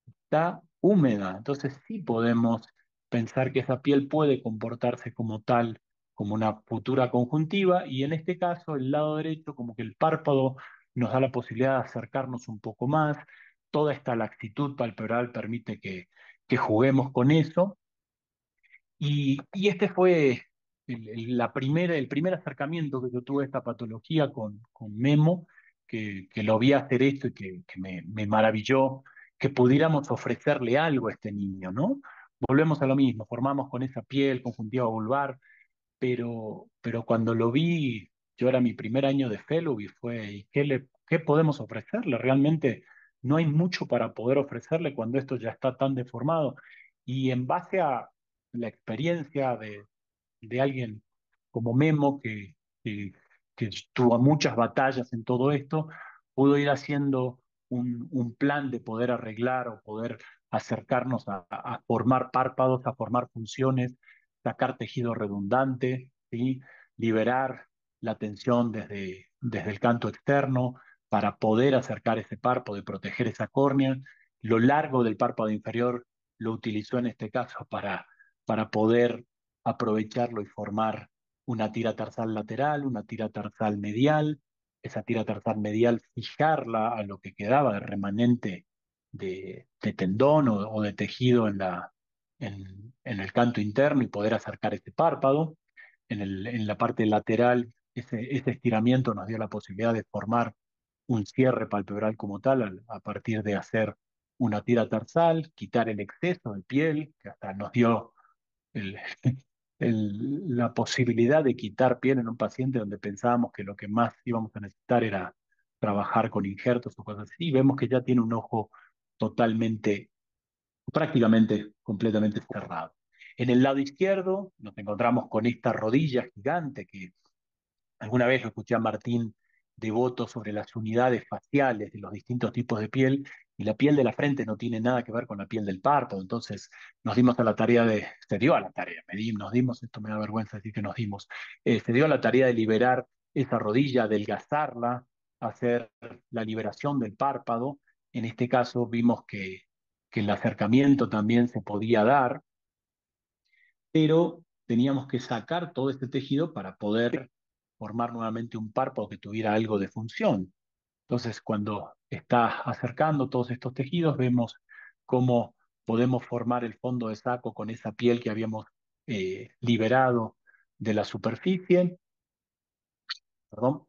está húmeda, entonces sí podemos pensar que esa piel puede comportarse como tal, como una futura conjuntiva, y en este caso el lado derecho, como que el párpado nos da la posibilidad de acercarnos un poco más, toda esta laxitud palpebral permite que juguemos con eso, y este fue el primer acercamiento que yo tuve a esta patología con Memo, que lo vi hacer esto y que me maravilló que pudiéramos ofrecerle algo a este niño, ¿no? Volvemos a lo mismo, formamos con esa piel conjuntiva vulvar, pero cuando lo vi, yo era mi primer año de fellow y fue, ¿y qué podemos ofrecerle? Realmente no hay mucho para poder ofrecerle cuando esto ya está tan deformado. Y en base a la experiencia de alguien como Memo, que tuvo muchas batallas en todo esto, pudo ir haciendo un plan de poder arreglar o poder acercarnos a formar párpados, a formar funciones, sacar tejido redundante, ¿sí? Liberar la tensión desde el canto externo para poder acercar ese párpado y proteger esa córnea. Lo largo del párpado inferior lo utilizó en este caso para poder aprovecharlo y formar una tira tarsal lateral, una tira tarsal medial, esa tira tarsal medial fijarla a lo que quedaba de remanente de tendón o de tejido en el canto interno y poder acercar este párpado. En la parte lateral, ese estiramiento nos dio la posibilidad de formar un cierre palpebral como tal a partir de hacer una tira tarsal, quitar el exceso de piel, que hasta nos dio el, la posibilidad de quitar piel en un paciente donde pensábamos que lo que más íbamos a necesitar era trabajar con injertos o cosas así, y vemos que ya tiene un ojo totalmente, prácticamente completamente cerrado. En el lado izquierdo nos encontramos con esta rodilla gigante que alguna vez lo escuché a Martín Devoto sobre las unidades faciales de los distintos tipos de piel, y la piel de la frente no tiene nada que ver con la piel del párpado. Entonces nos dimos a la tarea se dio a la tarea, nos dimos, esto me da vergüenza decir que nos dimos, se dio a la tarea de liberar esa rodilla, adelgazarla, hacer la liberación del párpado. En este caso vimos que el acercamiento también se podía dar, pero teníamos que sacar todo este tejido para poder formar nuevamente un párpado que tuviera algo de función. Entonces, cuando está acercando todos estos tejidos, vemos cómo podemos formar el fondo de saco con esa piel que habíamos liberado de la superficie, perdón,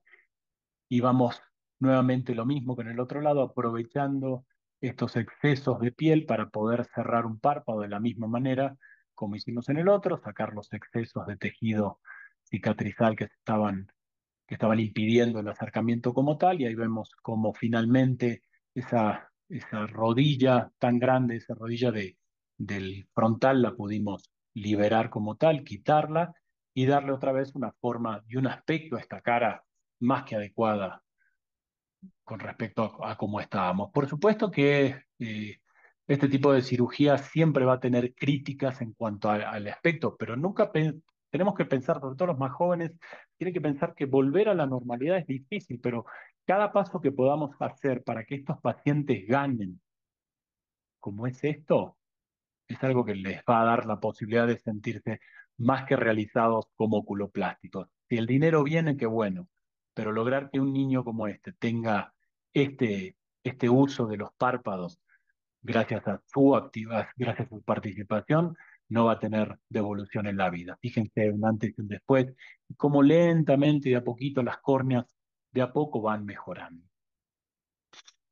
y vamos nuevamente lo mismo que en el otro lado, aprovechando estos excesos de piel para poder cerrar un párpado de la misma manera como hicimos en el otro, sacar los excesos de tejido cicatrizal que estaban impidiendo el acercamiento como tal, y ahí vemos cómo finalmente esa rodilla tan grande, esa rodilla del frontal, la pudimos liberar como tal, quitarla y darle otra vez una forma y un aspecto a esta cara más que adecuada con respecto a cómo estábamos. Por supuesto que este tipo de cirugía siempre va a tener críticas en cuanto al aspecto, pero nunca tenemos que pensar, sobre todo los más jóvenes, tienen que pensar que volver a la normalidad es difícil, pero cada paso que podamos hacer para que estos pacientes ganen, como es esto, es algo que les va a dar la posibilidad de sentirse más que realizados como oculoplásticos. Si el dinero viene, qué bueno, pero lograr que un niño como este tenga este uso de los párpados gracias a gracias a su participación, no va a tener devolución en la vida. Fíjense un antes y un después, y cómo lentamente y de a poquito las córneas de a poco van mejorando.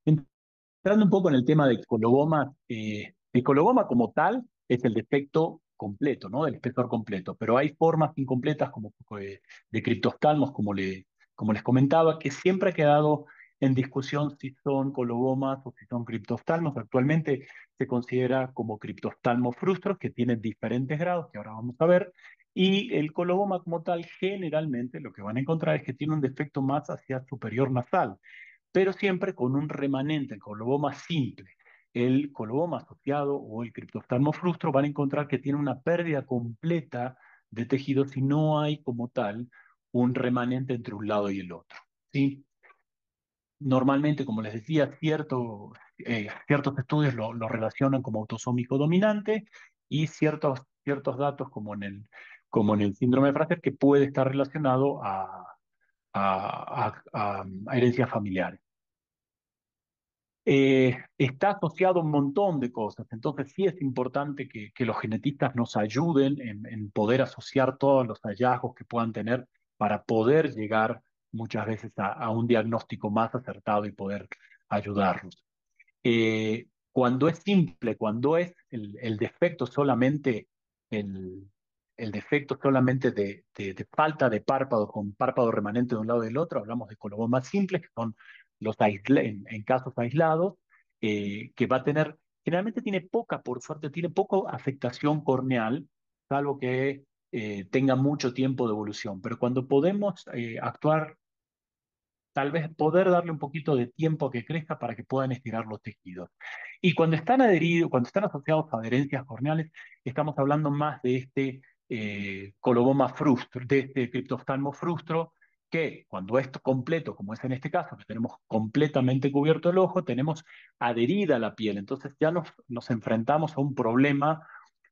Entrando un poco en el tema de coloboma, el coloboma como tal es el defecto completo, ¿no? Del espesor completo, pero hay formas incompletas como de criptoftalmos, como les comentaba, que siempre ha quedado en discusión si son colobomas o si son criptoftalmos. Actualmente se considera como criptoftalmo frustro, que tiene diferentes grados, que ahora vamos a ver, y el coloboma como tal, generalmente lo que van a encontrar es que tiene un defecto más hacia superior nasal, pero siempre con un remanente, el coloboma simple. El coloboma asociado o el criptoftalmo frustro van a encontrar que tiene una pérdida completa de tejido si no hay como tal un remanente entre un lado y el otro. ¿Sí? Normalmente, como les decía, ciertos estudios lo relacionan como autosómico dominante y ciertos datos como en el síndrome de Fraser que puede estar relacionado a herencias familiares. Está asociado a un montón de cosas, entonces sí es importante que los genetistas nos ayuden en poder asociar todos los hallazgos que puedan tener para poder llegar muchas veces a un diagnóstico más acertado y poder ayudarlos. Cuando es simple, cuando es el defecto solamente, el, el defecto solamente de falta de párpado con párpado remanente de un lado y del otro, hablamos de colobomas simples, que son en casos aislados, que va a tener, generalmente tiene poca, por suerte, tiene poca afectación corneal, salvo que tenga mucho tiempo de evolución. Pero cuando podemos actuar, tal vez poder darle un poquito de tiempo a que crezca para que puedan estirar los tejidos. Y cuando están adheridos, cuando están asociados a adherencias corneales, estamos hablando más de este coloboma frustro, de este criptoftalmo frustro, que cuando es completo, como es en este caso, que tenemos completamente cubierto el ojo, tenemos adherida la piel. Entonces ya nos enfrentamos a un problema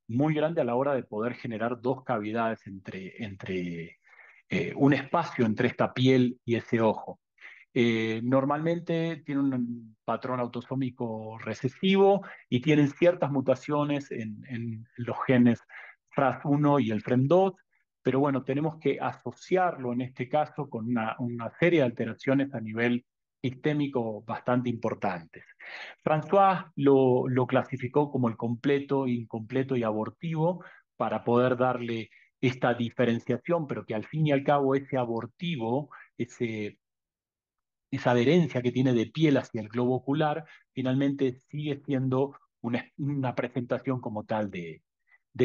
muy grande a la hora de poder generar dos cavidades entre un espacio entre esta piel y ese ojo. Normalmente tienen un patrón autosómico recesivo y tienen ciertas mutaciones en los genes FRAS1 y el FREM2, pero bueno, tenemos que asociarlo en este caso con una serie de alteraciones a nivel sistémico bastante importantes. François lo clasificó como el completo, incompleto y abortivo para poder darle esta diferenciación, pero que al fin y al cabo ese abortivo, esa adherencia que tiene de piel hacia el globo ocular, finalmente sigue siendo una presentación como tal de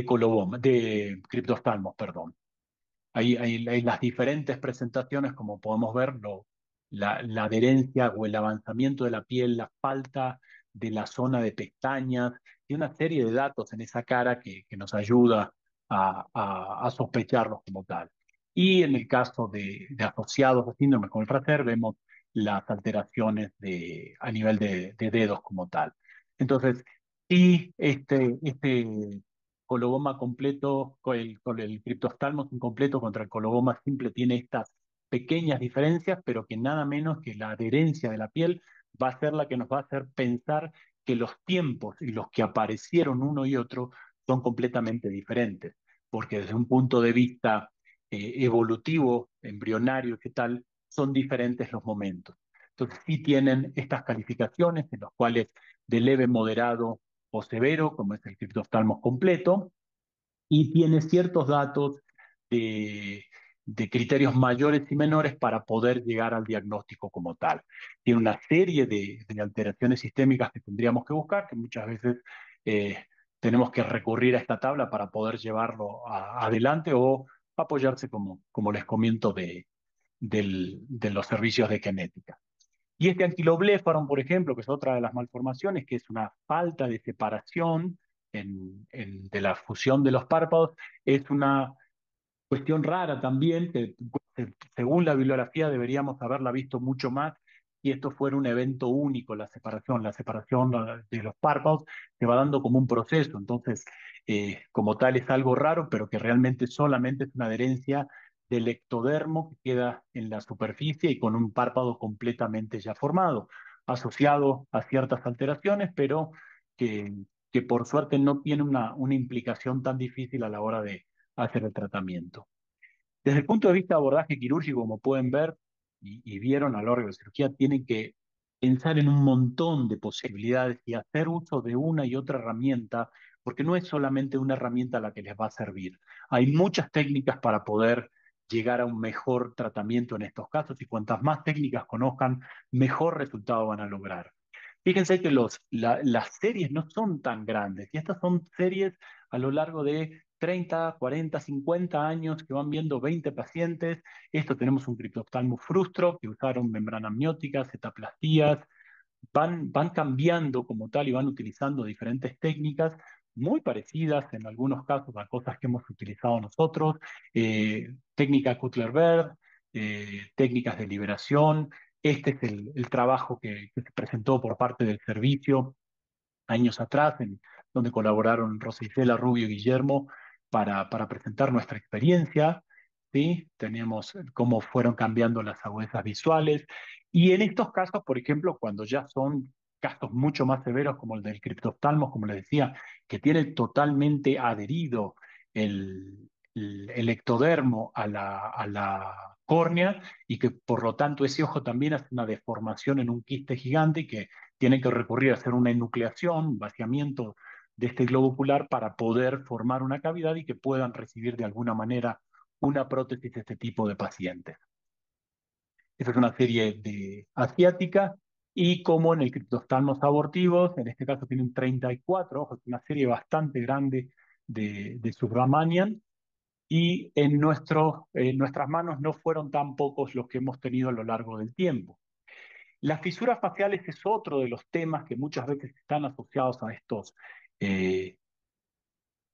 coloboma, de criptoftalmos, perdón. Hay las diferentes presentaciones, como podemos ver, la adherencia o el avanzamiento de la piel, la falta de la zona de pestañas y una serie de datos en esa cara que nos ayuda a sospecharlos como tal. Y en el caso de asociados a síndrome con el Fraser, vemos las alteraciones a nivel de dedos como tal. Entonces, sí, este coloboma completo, con el criptoftalmos incompleto contra el coloboma simple tiene estas pequeñas diferencias, pero que nada menos que la adherencia de la piel va a ser la que nos va a hacer pensar que los tiempos y los que aparecieron uno y otro son completamente diferentes, porque desde un punto de vista evolutivo, embrionario, ¿qué tal? Son diferentes los momentos. Entonces sí tienen estas calificaciones en las cuales de leve, moderado o severo, como es el criptoftalmos completo, y tiene ciertos datos de, de criterios mayores y menores para poder llegar al diagnóstico como tal. Tiene una serie de alteraciones sistémicas que tendríamos que buscar, que muchas veces eh, tenemos que recurrir a esta tabla para poder llevarlo adelante o apoyarse, como les comento, de los servicios de genética. Y este anquilobléfaro, por ejemplo, que es otra de las malformaciones, que es una falta de separación de la fusión de los párpados, es una cuestión rara también, que según la bibliografía deberíamos haberla visto mucho más, y esto fuera un evento único, la separación de los párpados se va dando como un proceso, entonces como tal es algo raro, pero que realmente solamente es una adherencia del ectodermo que queda en la superficie y con un párpado completamente ya formado, asociado a ciertas alteraciones, pero que, que por suerte no tiene una implicación tan difícil a la hora de hacer el tratamiento. Desde el punto de vista de abordaje quirúrgico, como pueden ver y vieron a lo largo de la cirugía, tienen que pensar en un montón de posibilidades y hacer uso de una y otra herramienta, porque no es solamente una herramienta la que les va a servir. Hay muchas técnicas para poder llegar a un mejor tratamiento en estos casos y cuantas más técnicas conozcan, mejor resultado van a lograr. Fíjense que las series no son tan grandes y estas son series a lo largo de 30, 40, 50 años que van viendo 20 pacientes. Esto tenemos un criptoftalmo frustro que usaron membrana amniótica, setaplastías, van cambiando como tal y van utilizando diferentes técnicas muy parecidas en algunos casos a cosas que hemos utilizado nosotros, técnica Cutler-Bird, técnicas de liberación. Este es el trabajo que se presentó por parte del servicio años atrás, donde colaboraron Rosa Isela, Rubio y Guillermo para presentar nuestra experiencia, ¿sí? Teníamos cómo fueron cambiando las agudezas visuales. Y en estos casos, por ejemplo, cuando ya son casos mucho más severos, como el del criptoftalmos, como les decía, que tiene totalmente adherido el ectodermo a la córnea y que por lo tanto ese ojo también hace una deformación en un quiste gigante y que tienen que recurrir a hacer una enucleación, vaciamiento de este globo ocular para poder formar una cavidad y que puedan recibir de alguna manera una prótesis de este tipo de pacientes. Esa es una serie de asiática y como en el criptoftalmos abortivos, en este caso tienen 34 ojos, una serie bastante grande de subramanian y en nuestras manos no fueron tan pocos los que hemos tenido a lo largo del tiempo. Las fisuras faciales es otro de los temas que muchas veces están asociados a eh,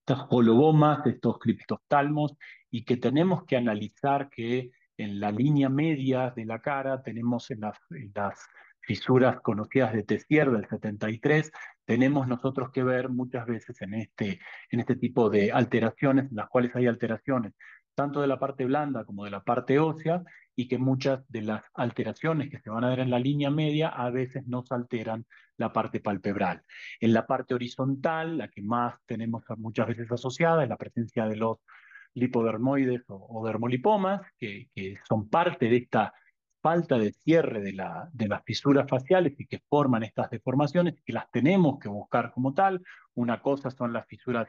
estas holobomas, estos criptoftalmos, y que tenemos que analizar que en la línea media de la cara tenemos en las fisuras conocidas de Tessier del 73, tenemos nosotros que ver muchas veces en este tipo de alteraciones, en las cuales hay alteraciones tanto de la parte blanda como de la parte ósea, y que muchas de las alteraciones que se van a ver en la línea media a veces nos alteran la parte palpebral. En la parte horizontal, la que más tenemos muchas veces asociada es la presencia de los lipodermoides o dermolipomas, que son parte de esta falta de cierre de las fisuras faciales y que forman estas deformaciones, que las tenemos que buscar como tal. Una cosa son las fisuras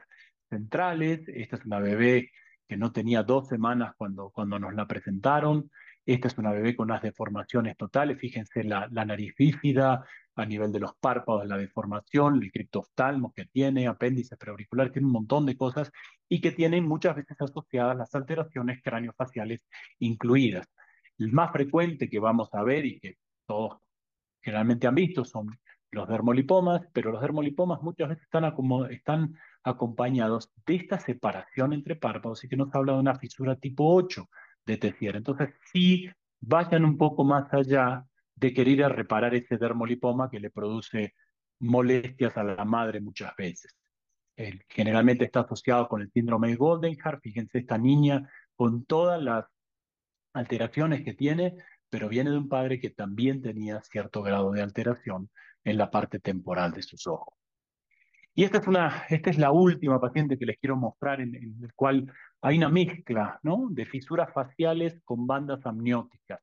centrales. Esta es una bebé que no tenía 2 semanas cuando nos la presentaron. Esta es una bebé con unas deformaciones totales. Fíjense la nariz bífida, a nivel de los párpados, la deformación, el criptoftalmo que tiene, apéndice preauricular, tiene un montón de cosas y que tienen muchas veces asociadas las alteraciones craneofaciales incluidas. El más frecuente que vamos a ver y que todos generalmente han visto son los dermolipomas, pero los dermolipomas muchas veces están acompañados de esta separación entre párpados y que nos habla de una fisura tipo 8 de Tessier. Entonces, sí, vayan un poco más allá de querer ir a reparar ese dermolipoma que le produce molestias a la madre muchas veces. Generalmente está asociado con el síndrome de Goldenhar. Fíjense, esta niña con todas las alteraciones que tiene, pero viene de un padre que también tenía cierto grado de alteración en la parte temporal de sus ojos. Y esta es la última paciente que les quiero mostrar en el cual hay una mezcla, ¿no?, de fisuras faciales con bandas amnióticas,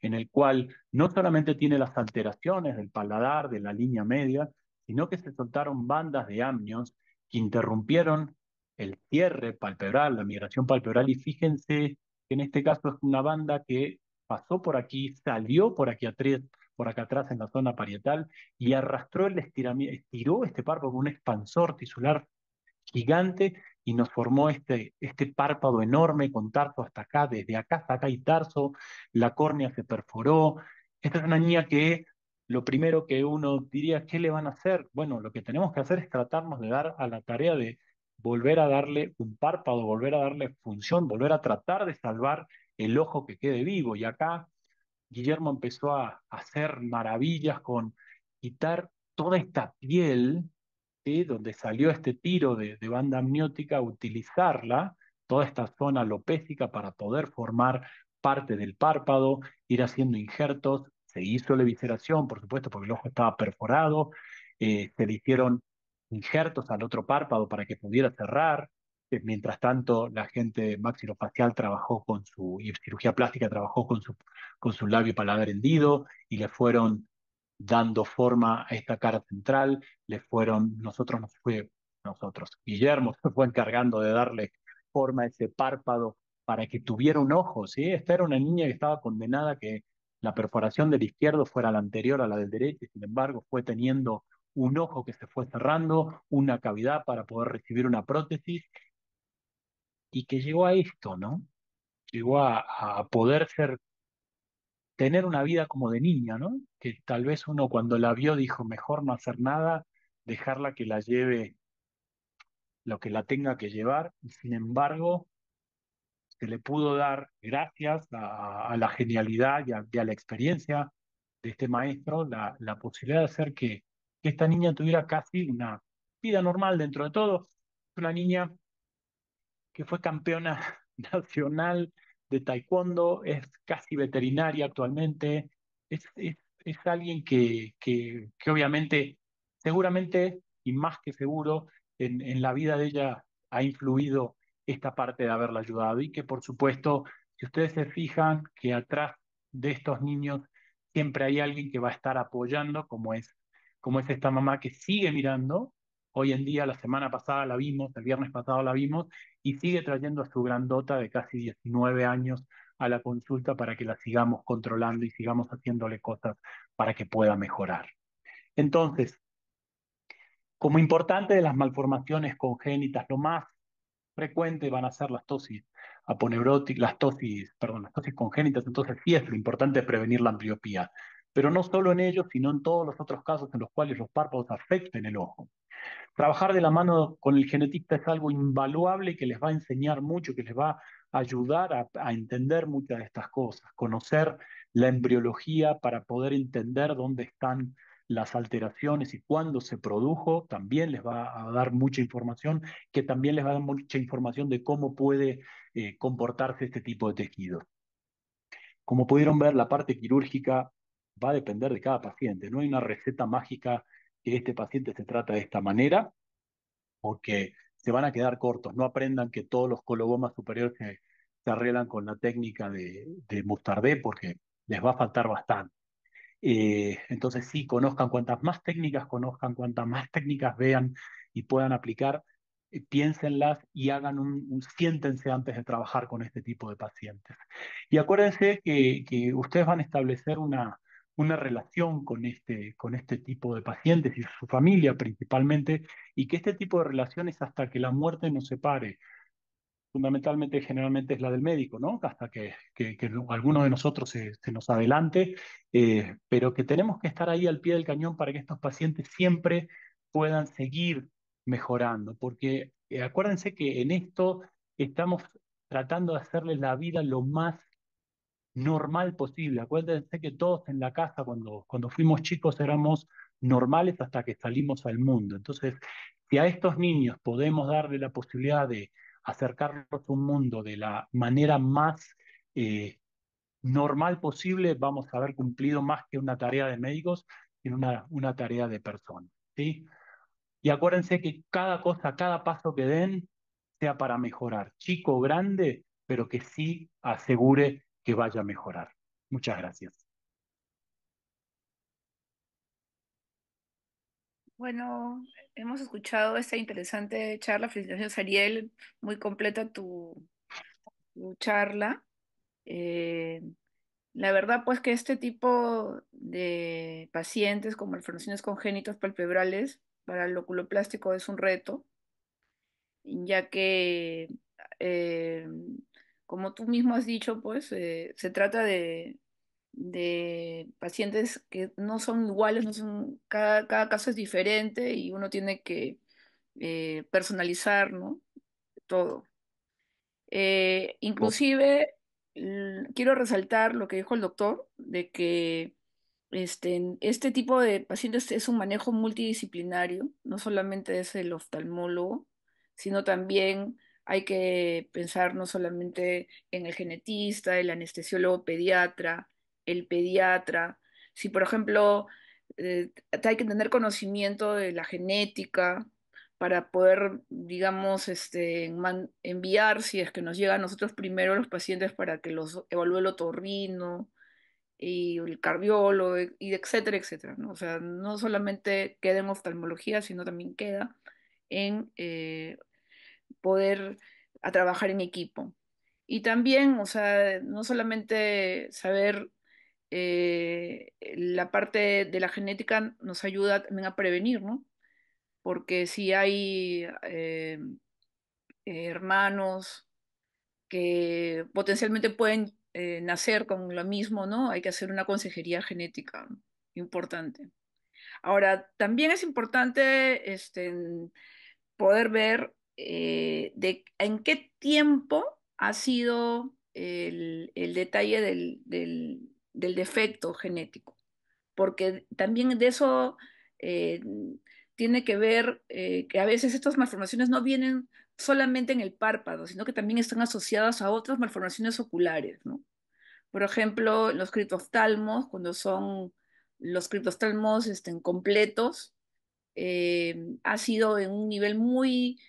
en el cual no solamente tiene las alteraciones del paladar, de la línea media, sino que se soltaron bandas de amnios que interrumpieron el cierre palpebral, la migración palpebral, y fíjense que en este caso es una banda que pasó por aquí, salió por acá atrás en la zona parietal y arrastró el estiramiento, estiró este párpado con un expansor tisular gigante y nos formó este párpado enorme con tarso hasta acá, desde acá hasta acá hay tarso, la córnea se perforó. Esta es una niña que lo primero que uno diría, ¿qué le van a hacer? Bueno, lo que tenemos que hacer es tratarnos de dar a la tarea de volver a darle un párpado, volver a darle función, volver a tratar de salvar el ojo que quede vivo. Y acá Guillermo empezó a hacer maravillas con quitar toda esta piel, ¿sí? Donde salió este tiro de banda amniótica, utilizarla, toda esta zona lopécica para poder formar parte del párpado, ir haciendo injertos. Se hizo la evisceración, por supuesto, porque el ojo estaba perforado. Se le hicieron injertos al otro párpado para que pudiera cerrar. Mientras tanto, la gente maxilofacial trabajó con su, y cirugía plástica trabajó con su labio paladar hendido y le fueron dando forma a esta cara central, Guillermo se fue encargando de darle forma a ese párpado para que tuviera un ojo, ¿sí? Esta era una niña que estaba condenada a que la perforación del izquierdo fuera la anterior a la del derecho, y sin embargo fue teniendo un ojo que se fue cerrando, una cavidad para poder recibir una prótesis, y que llegó a esto, ¿no? Llegó a poder tener una vida como de niña, ¿no? Que tal vez uno cuando la vio dijo, mejor no hacer nada, dejarla que la lleve lo que la tenga que llevar, y sin embargo se le pudo dar, gracias a la genialidad y a la experiencia de este maestro, la posibilidad de hacer que esta niña tuviera casi una vida normal dentro de todo. Una niña que fue campeona nacional de taekwondo, es casi veterinaria actualmente, es alguien que obviamente, seguramente y más que seguro, en la vida de ella ha influido esta parte de haberla ayudado y que por supuesto, si ustedes se fijan que atrás de estos niños siempre hay alguien que va a estar apoyando, como es esta mamá que sigue mirando. Hoy en día, la semana pasada la vimos, el viernes pasado la vimos, y sigue trayendo a su grandota de casi 19 años a la consulta para que la sigamos controlando y sigamos haciéndole cosas para que pueda mejorar. Entonces, como importante de las malformaciones congénitas, lo más frecuente van a ser las tosis aponeuróticas, las tosis congénitas, entonces sí es lo importante prevenir la ambliopía, pero no solo en ellos, sino en todos los otros casos en los cuales los párpados afecten el ojo. Trabajar de la mano con el genetista es algo invaluable que les va a enseñar mucho, que les va a ayudar a entender muchas de estas cosas, conocer la embriología para poder entender dónde están las alteraciones y cuándo se produjo, también les va a dar mucha información, que también les va a dar mucha información de cómo puede comportarse este tipo de tejido. Como pudieron ver, la parte quirúrgica va a depender de cada paciente, no hay una receta mágica que este paciente se trata de esta manera, porque se van a quedar cortos. No aprendan que todos los colobomas superiores se arreglan con la técnica de Mustardé, porque les va a faltar bastante. Entonces sí, conozcan cuantas más técnicas conozcan, cuantas más técnicas vean y puedan aplicar, piénsenlas y siéntense antes de trabajar con este tipo de pacientes. Y acuérdense que ustedes van a establecer una relación con este tipo de pacientes y su familia principalmente, y que este tipo de relaciones hasta que la muerte nos separe fundamentalmente, generalmente es la del médico, ¿no? Hasta que alguno de nosotros se nos adelante, pero que tenemos que estar ahí al pie del cañón para que estos pacientes siempre puedan seguir mejorando, porque acuérdense que en esto estamos tratando de hacerles la vida lo más normal posible. Acuérdense que todos en la casa, cuando fuimos chicos, éramos normales hasta que salimos al mundo. Entonces, si a estos niños podemos darle la posibilidad de acercarlos a un mundo de la manera más eh, normal posible, vamos a haber cumplido más que una tarea de médicos, sino una tarea de personas, ¿sí? Y acuérdense que cada cosa, cada paso que den, sea para mejorar, chico o grande, pero que sí asegure que vaya a mejorar. Muchas gracias. Bueno, hemos escuchado esta interesante charla. Felicitaciones, Ariel. Muy completa tu charla. Eh, la verdad, pues que este tipo de pacientes con malformaciones congénitas palpebrales para el oculoplástico es un reto, ya que, eh, como tú mismo has dicho, pues se trata de pacientes que no son iguales, no son, cada caso es diferente y uno tiene que personalizar, ¿no? Todo. Co- Inclusive, quiero resaltar lo que dijo el doctor, de que este tipo de pacientes es un manejo multidisciplinario, no solamente es el oftalmólogo, sino también hay que pensar no solamente en el genetista, el anestesiólogo pediatra, el pediatra. Si, por ejemplo, hay que tener conocimiento de la genética para poder, digamos, enviar, si es que nos llega a nosotros primero los pacientes para que los evalúe el otorrino y el cardiólogo, y etcétera, etcétera, ¿no? O sea, no solamente queda en oftalmología, sino también queda en poder a trabajar en equipo. Y también, o sea, no solamente saber la parte de la genética nos ayuda también a prevenir, ¿no? Porque si hay hermanos que potencialmente pueden nacer con lo mismo, ¿no? Hay que hacer una consejería genética, ¿no? Importante. Ahora, también es importante poder ver en qué tiempo ha sido el detalle del defecto genético, porque también de eso eh, tiene que ver que a veces estas malformaciones no vienen solamente en el párpado, sino que también están asociadas a otras malformaciones oculares, ¿no? Por ejemplo, los criptoftalmos, cuando son los criptoftalmos completos, ha sido en un nivel muy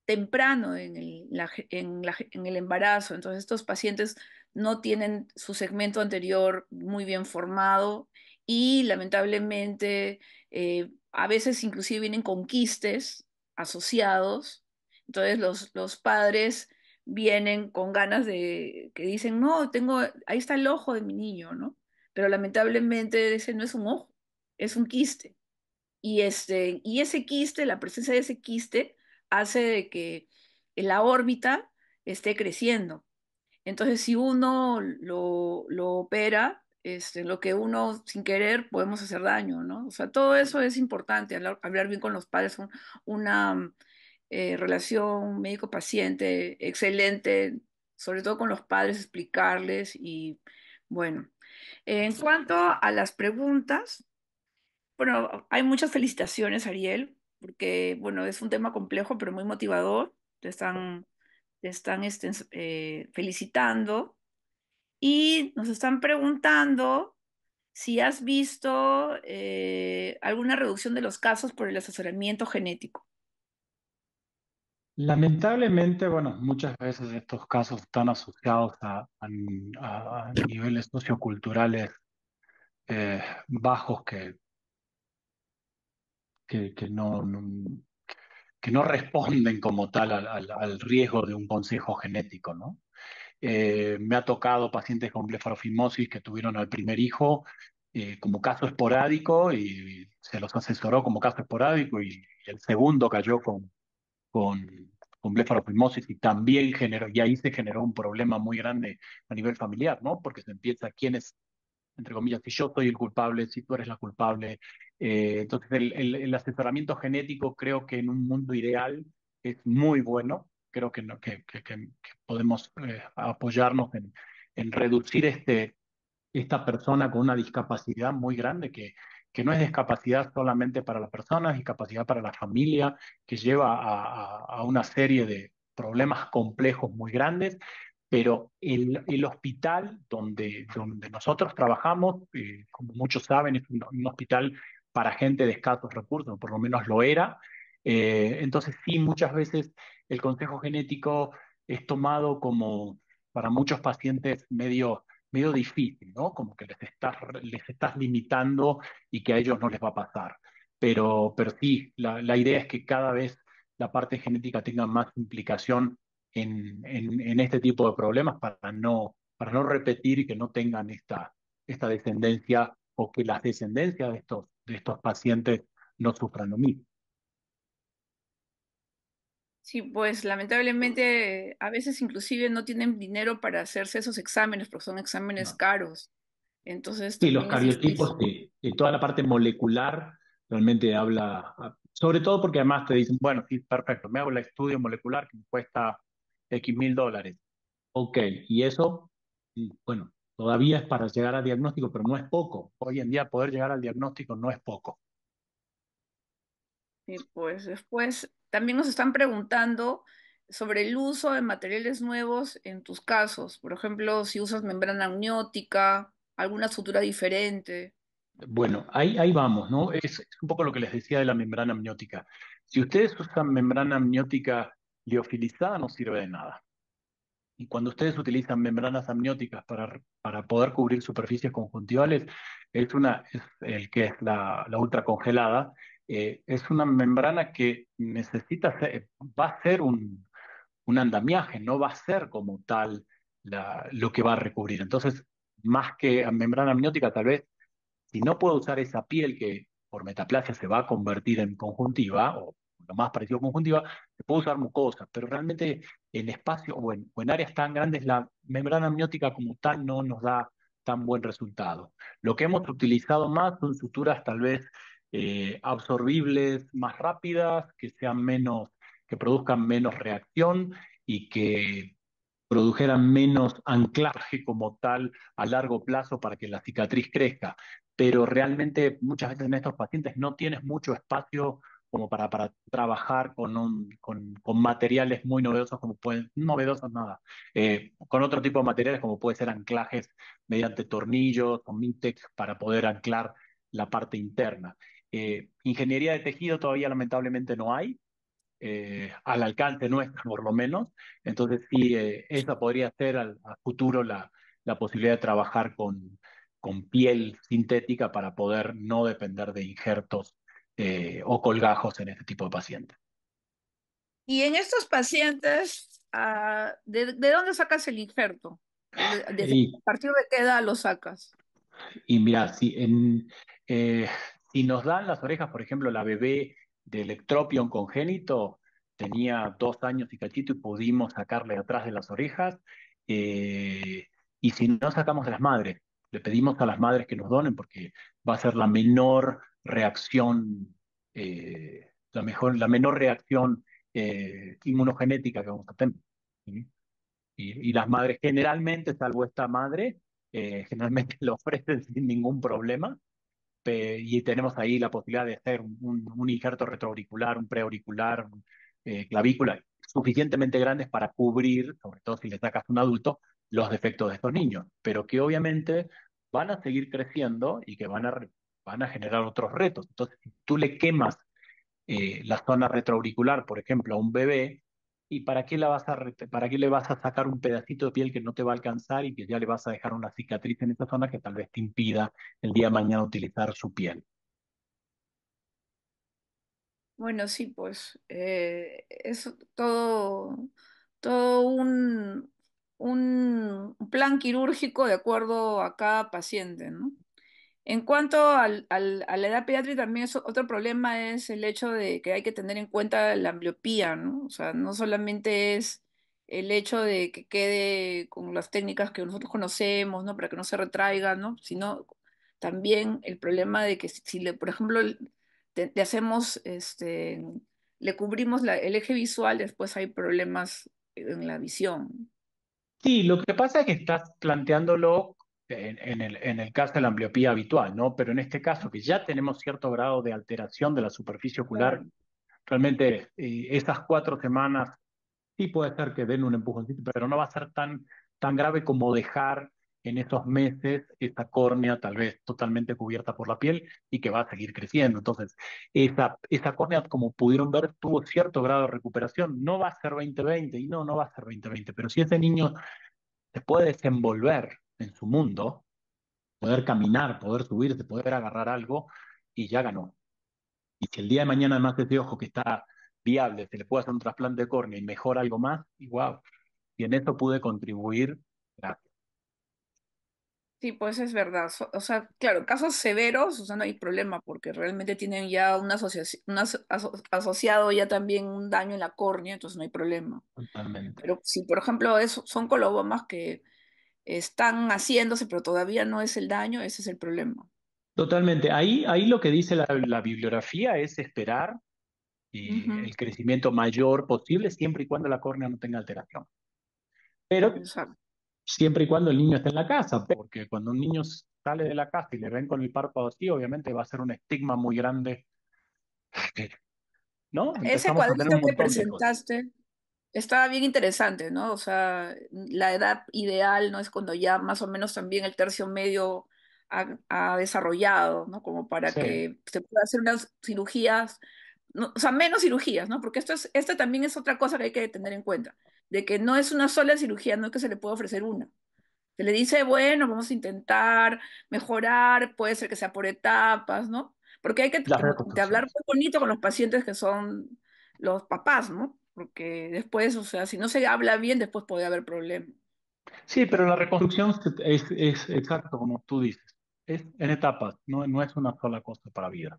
temprano en el embarazo. Entonces, estos pacientes no tienen su segmento anterior muy bien formado y lamentablemente a veces inclusive vienen con quistes asociados. Entonces, los padres vienen con ganas de que dicen, no, ahí está el ojo de mi niño, ¿no? Pero lamentablemente ese no es un ojo, es un quiste. Y ese quiste, la presencia de ese quiste, hace de que la órbita esté creciendo. Entonces, si uno lo opera, lo que uno sin querer podemos hacer daño, ¿no? O sea, todo eso es importante, hablar bien con los padres, una relación médico-paciente excelente, sobre todo con los padres, explicarles y bueno. En cuanto a las preguntas, bueno, hay muchas felicitaciones, Ariel, porque, bueno, es un tema complejo, pero muy motivador. Te están felicitando y nos están preguntando si has visto alguna reducción de los casos por el asesoramiento genético. Lamentablemente, bueno, muchas veces estos casos están asociados a niveles socioculturales bajos que que no responden como tal al riesgo de un consejo genético, ¿no? Me ha tocado pacientes con blefarofimosis que tuvieron al primer hijo como caso esporádico y se los asesoró como caso esporádico y el segundo cayó con, con blefarofimosis y también generó, y ahí se generó un problema muy grande a nivel familiar, ¿no? Porque se empieza quién es, entre comillas, si yo soy el culpable, si tú eres la culpable. Entonces, el asesoramiento genético creo que en un mundo ideal es muy bueno. Creo que, que podemos apoyarnos en reducir esta persona con una discapacidad muy grande que no es discapacidad solamente para la persona, es discapacidad para la familia, que lleva a una serie de problemas complejos muy grandes, pero el hospital donde nosotros trabajamos, como muchos saben, es un hospital para gente de escasos recursos, por lo menos lo era. Entonces sí, muchas veces el consejo genético es tomado como para muchos pacientes medio difícil, ¿no? Como que les estás limitando y que a ellos no les va a pasar. Pero sí, la idea es que cada vez la parte genética tenga más implicación en este tipo de problemas para para no repetir y que no tengan esta descendencia o que las descendencias de estos pacientes no sufran lo mismo. Sí, pues lamentablemente a veces inclusive no tienen dinero para hacerse esos exámenes porque son exámenes No. caros. Entonces Sí, los también es cariotipos, difícil. sí, y toda la parte molecular realmente habla, sobre todo porque además te dicen, bueno, sí, perfecto, me hago el estudio molecular que me cuesta X mil dólares. Ok, y eso, bueno, todavía es para llegar al diagnóstico, pero no es poco. Hoy en día poder llegar al diagnóstico no es poco. Y pues después también nos están preguntando sobre el uso de materiales nuevos en tus casos. Por ejemplo, si usas membrana amniótica, alguna sutura diferente. Bueno, ahí vamos, ¿no? Es un poco lo que les decía de la membrana amniótica. Si ustedes usan membrana amniótica liofilizada, no sirve de nada. Y cuando ustedes utilizan membranas amnióticas para poder cubrir superficies conjuntivales, es el que es la ultracongelada, es una membrana que va a ser un andamiaje, no va a ser como tal lo que va a recubrir. Entonces, más que a membrana amniótica, tal vez si no puedo usar esa piel que por metaplasia se va a convertir en conjuntiva, o lo más parecido a conjuntiva, se puede usar mucosa, pero realmente en espacio o en áreas tan grandes la membrana amniótica como tal no nos da tan buen resultado. Lo que hemos utilizado más son suturas tal vez absorbibles, más rápidas, que sean menos, que produzcan menos reacción y que produjeran menos anclaje como tal a largo plazo para que la cicatriz crezca. Pero realmente muchas veces en estos pacientes no tienes mucho espacio como para trabajar con materiales muy novedosos como pueden, novedosos nada, con otro tipo de materiales como puede ser anclajes mediante tornillos o Mintex para poder anclar la parte interna. Ingeniería de tejido todavía lamentablemente no hay, al alcance nuestro por lo menos. Entonces sí, esa podría ser a futuro la posibilidad de trabajar con piel sintética para poder no depender de injertos o colgajos en este tipo de pacientes. Y en estos pacientes, ¿de dónde sacas el injerto? Y ¿A partir de qué edad lo sacas? Y mira, eh, si nos dan las orejas, por ejemplo, la bebé del ectropion congénito tenía 2 años y cachito y pudimos sacarle atrás de las orejas. Y si no sacamos de las madres, le pedimos a las madres que nos donen porque va a ser la menor reacción, la menor reacción inmunogenética que vamos a tener. ¿Sí? Y las madres generalmente, salvo esta madre, generalmente lo ofrecen sin ningún problema. Y tenemos ahí la posibilidad de hacer un injerto retroauricular, un preauricular, clavícula, suficientemente grandes para cubrir, sobre todo si le sacas a un adulto, los defectos de estos niños, pero que obviamente van a seguir creciendo y que van a generar otros retos. Entonces, si tú le quemas la zona retroauricular, por ejemplo, a un bebé, ¿y para qué le vas a sacar un pedacito de piel que no te va a alcanzar y que ya le vas a dejar una cicatriz en esa zona que tal vez te impida el día de mañana utilizar su piel? Bueno, sí, pues es todo un plan quirúrgico de acuerdo a cada paciente, ¿no? En cuanto a la edad pediátrica, también otro problema es el hecho de que hay que tener en cuenta la ambliopía, ¿no? O sea, no solamente es el hecho de que quede con las técnicas que nosotros conocemos, ¿no? Para que no se retraiga, ¿no? Sino también el problema de que si le, por ejemplo, le hacemos, le cubrimos el eje visual, después hay problemas en la visión. Sí, lo que pasa es que estás planteándolo en el caso de la ambliopía habitual, ¿no? Pero en este caso, que ya tenemos cierto grado de alteración de la superficie ocular, Claro. realmente esas 4 semanas sí puede ser que den un empujoncito, pero no va a ser tan grave como dejar en esos meses esa córnea tal vez totalmente cubierta por la piel y que va a seguir creciendo. Entonces, esa córnea, como pudieron ver, tuvo cierto grado de recuperación. No va a ser 20/20 y no va a ser 20/20, pero si ese niño se puede desenvolver en su mundo, poder caminar, poder subirse, poder agarrar algo, y ya ganó. Y si el día de mañana además ese ojo que está viable, se le puede hacer un trasplante de córnea y mejora algo más, y wow, y en eso pude contribuir, gracias. Sí, pues es verdad. O sea, claro, casos severos, o sea, no hay problema porque realmente tienen ya una asociación, asociado ya también un daño en la córnea, entonces no hay problema. Totalmente. Pero si, por ejemplo, son colobomas que están haciéndose, pero todavía no es el daño, ese es el problema. Totalmente. Ahí lo que dice la bibliografía es esperar Ujú, el crecimiento mayor posible siempre y cuando la córnea no tenga alteración. Pero exacto. siempre y cuando el niño esté en la casa, porque cuando un niño sale de la casa y le ven con el párpado así, obviamente va a ser un estigma muy grande, ¿no? Ese Empezamos a tener cuadrito un que montón de cosas. presentaste estaba bien interesante, ¿no? O sea, la edad ideal, ¿no? Es cuando ya más o menos también el tercio medio ha desarrollado, ¿no? Como para Sí, que se pueda hacer unas cirugías, o sea, menos cirugías, ¿no? Porque esto también es otra cosa que hay que tener en cuenta, de que no es una sola cirugía, no es que se le pueda ofrecer una. Se le dice, bueno, vamos a intentar mejorar, puede ser que sea por etapas, ¿no? Porque hay que las de hablar reconstrucciones. muy bonito con los pacientes que son los papás, ¿no? Porque después, o sea, si no se habla bien, después puede haber problemas. Sí, pero la reconstrucción es exacto como tú dices. Es en etapas, no es una sola cosa para vida.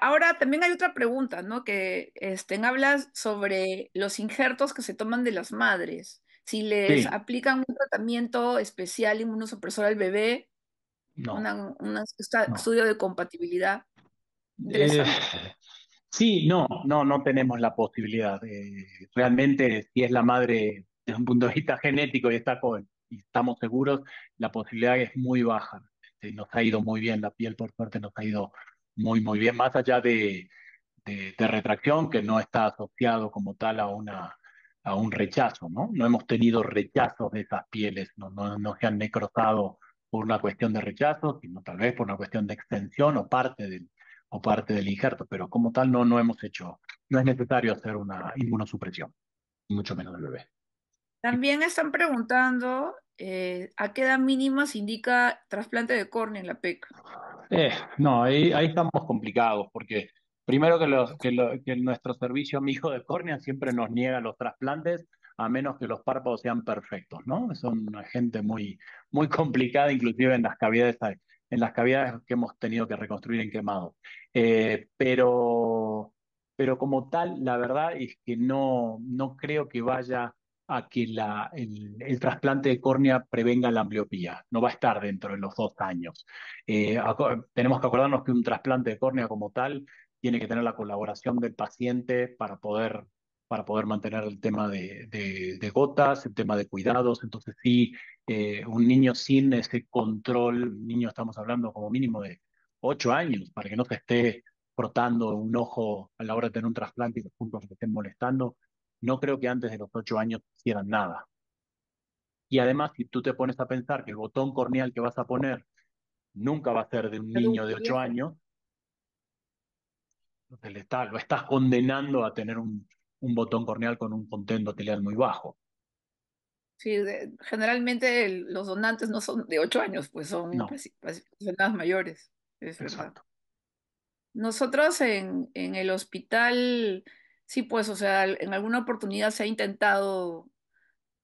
Ahora también hay otra pregunta, ¿no? Que hablas sobre los injertos que se toman de las madres. Si les Sí, aplican un tratamiento especial inmunosupresor al bebé, no, un no. estudio de compatibilidad. Eh, Interesante. sí, no tenemos la posibilidad. Realmente, si es la madre desde un punto de vista genético y está joven y estamos seguros, la posibilidad es muy baja. Nos ha ido muy bien, la piel por suerte nos ha ido muy bien, más allá de retracción, que no está asociado como tal a un rechazo, ¿no? No hemos tenido rechazos de esas pieles, no se han necrosado por una cuestión de rechazo, sino tal vez por una cuestión de extensión o parte del injerto, pero como tal no hemos hecho, no es necesario hacer una inmunosupresión, mucho menos del bebé. También están preguntando a qué edad mínima se indica trasplante de córnea en la PEC. No, ahí estamos complicados, porque primero que nuestro servicio amigo de córnea siempre nos niega los trasplantes, a menos que los párpados sean perfectos, ¿no? Son una gente muy complicada, inclusive en las cavidades que hemos tenido que reconstruir en quemados. Pero como tal, la verdad es que no creo que vaya a que el trasplante de córnea prevenga la ambliopía. No va a estar dentro de los 2 años. Tenemos que acordarnos que un trasplante de córnea como tal tiene que tener la colaboración del paciente para poder mantener el tema de gotas, el tema de cuidados. Entonces, sí, un niño sin ese control, un niño estamos hablando como mínimo de 8 años, para que no se esté frotando un ojo a la hora de tener un trasplante y los puntos que estén molestando, no creo que antes de los 8 años hicieran nada. Y además, si tú te pones a pensar que el botón corneal que vas a poner nunca va a ser de un niño de Adulto, 8 viejo. años, entonces lo estás condenando a tener un botón corneal con un contenido endotelial muy bajo. Sí, generalmente los donantes no son de 8 años, pues son No, personas mayores, es verdad. exacto. Nosotros en el hospital, sí, pues, o sea, en alguna oportunidad se ha intentado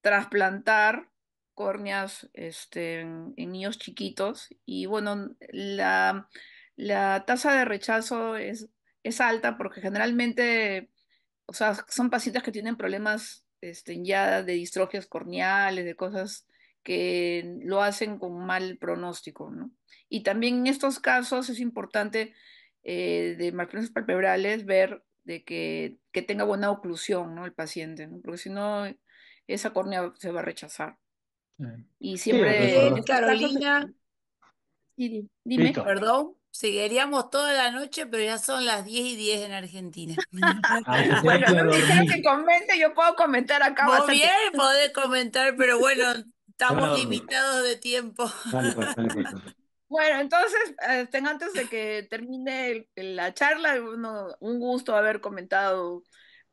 trasplantar córneas en niños chiquitos y bueno, la tasa de rechazo es alta porque generalmente, o sea, son pacientes que tienen problemas ya de distrofias corneales, de cosas que lo hacen con mal pronóstico, ¿no? Y también en estos casos es importante de marcaciones palpebrales ver de que tenga buena oclusión, ¿no? El paciente, ¿no? Porque si no, esa córnea se va a rechazar. Y Sí, siempre en recordar. estos casos, Carolina, sí, dime. Listo. perdón, seguiríamos toda la noche, pero ya son las 10:10 en Argentina. Ahí se tiene Bueno, que ir a no me dijeron que dormir. comente, yo puedo comentar acá Muy bien, bastante. podés comentar, pero bueno, Se van a estamos dormir. limitados de tiempo. Dale pues. Bueno, entonces, antes de que termine la charla, un gusto haber comentado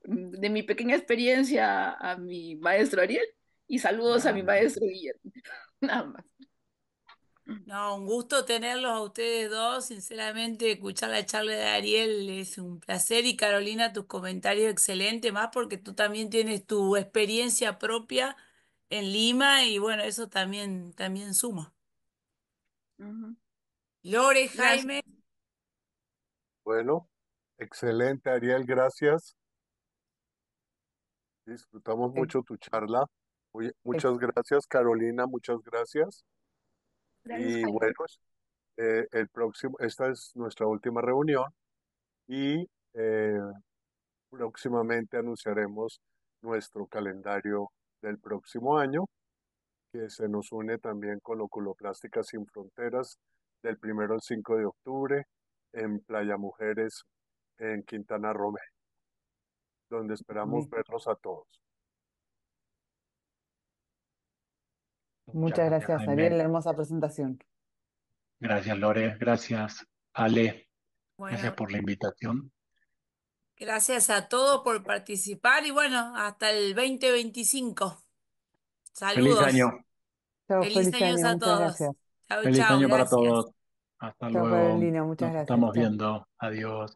de mi pequeña experiencia a mi maestro Ariel y saludos a mi Dale, maestro Guillermo. Nada más. No, un gusto tenerlos a ustedes dos. Sinceramente, escuchar la charla de Ariel es un placer y Carolina, tus comentarios excelentes, más porque tú también tienes tu experiencia propia en Lima y bueno, eso también suma. Ujú. Lore, Gracias. Jaime, Bueno, excelente, Ariel, gracias. Disfrutamos Eh, mucho tu charla. ex- Muchas gracias, Carolina, muchas gracias. Gracias, Y Jaime. bueno, esta es nuestra última reunión y próximamente anunciaremos nuestro calendario del próximo año, que se nos une también con Oculoplástica Sin Fronteras del 1 al 5 de octubre en Playa Mujeres en Quintana Roo, donde esperamos mi- verlos a todos. Muchas Muchas gracias, gracias, Jaime. Ariel, hermosa presentación. Gracias, Lore. Gracias, Ale. Gracias bueno, por la invitación. gracias a todos por participar y bueno, hasta el 2025. Feliz Saludos. año. Chao, Feliz feliz años año, a muchas todos. gracias. Chau, Feliz chau, año para gracias. todos. Hasta Chao, luego. Carolina, muchas Nos gracias. estamos Chao. viendo. Adiós.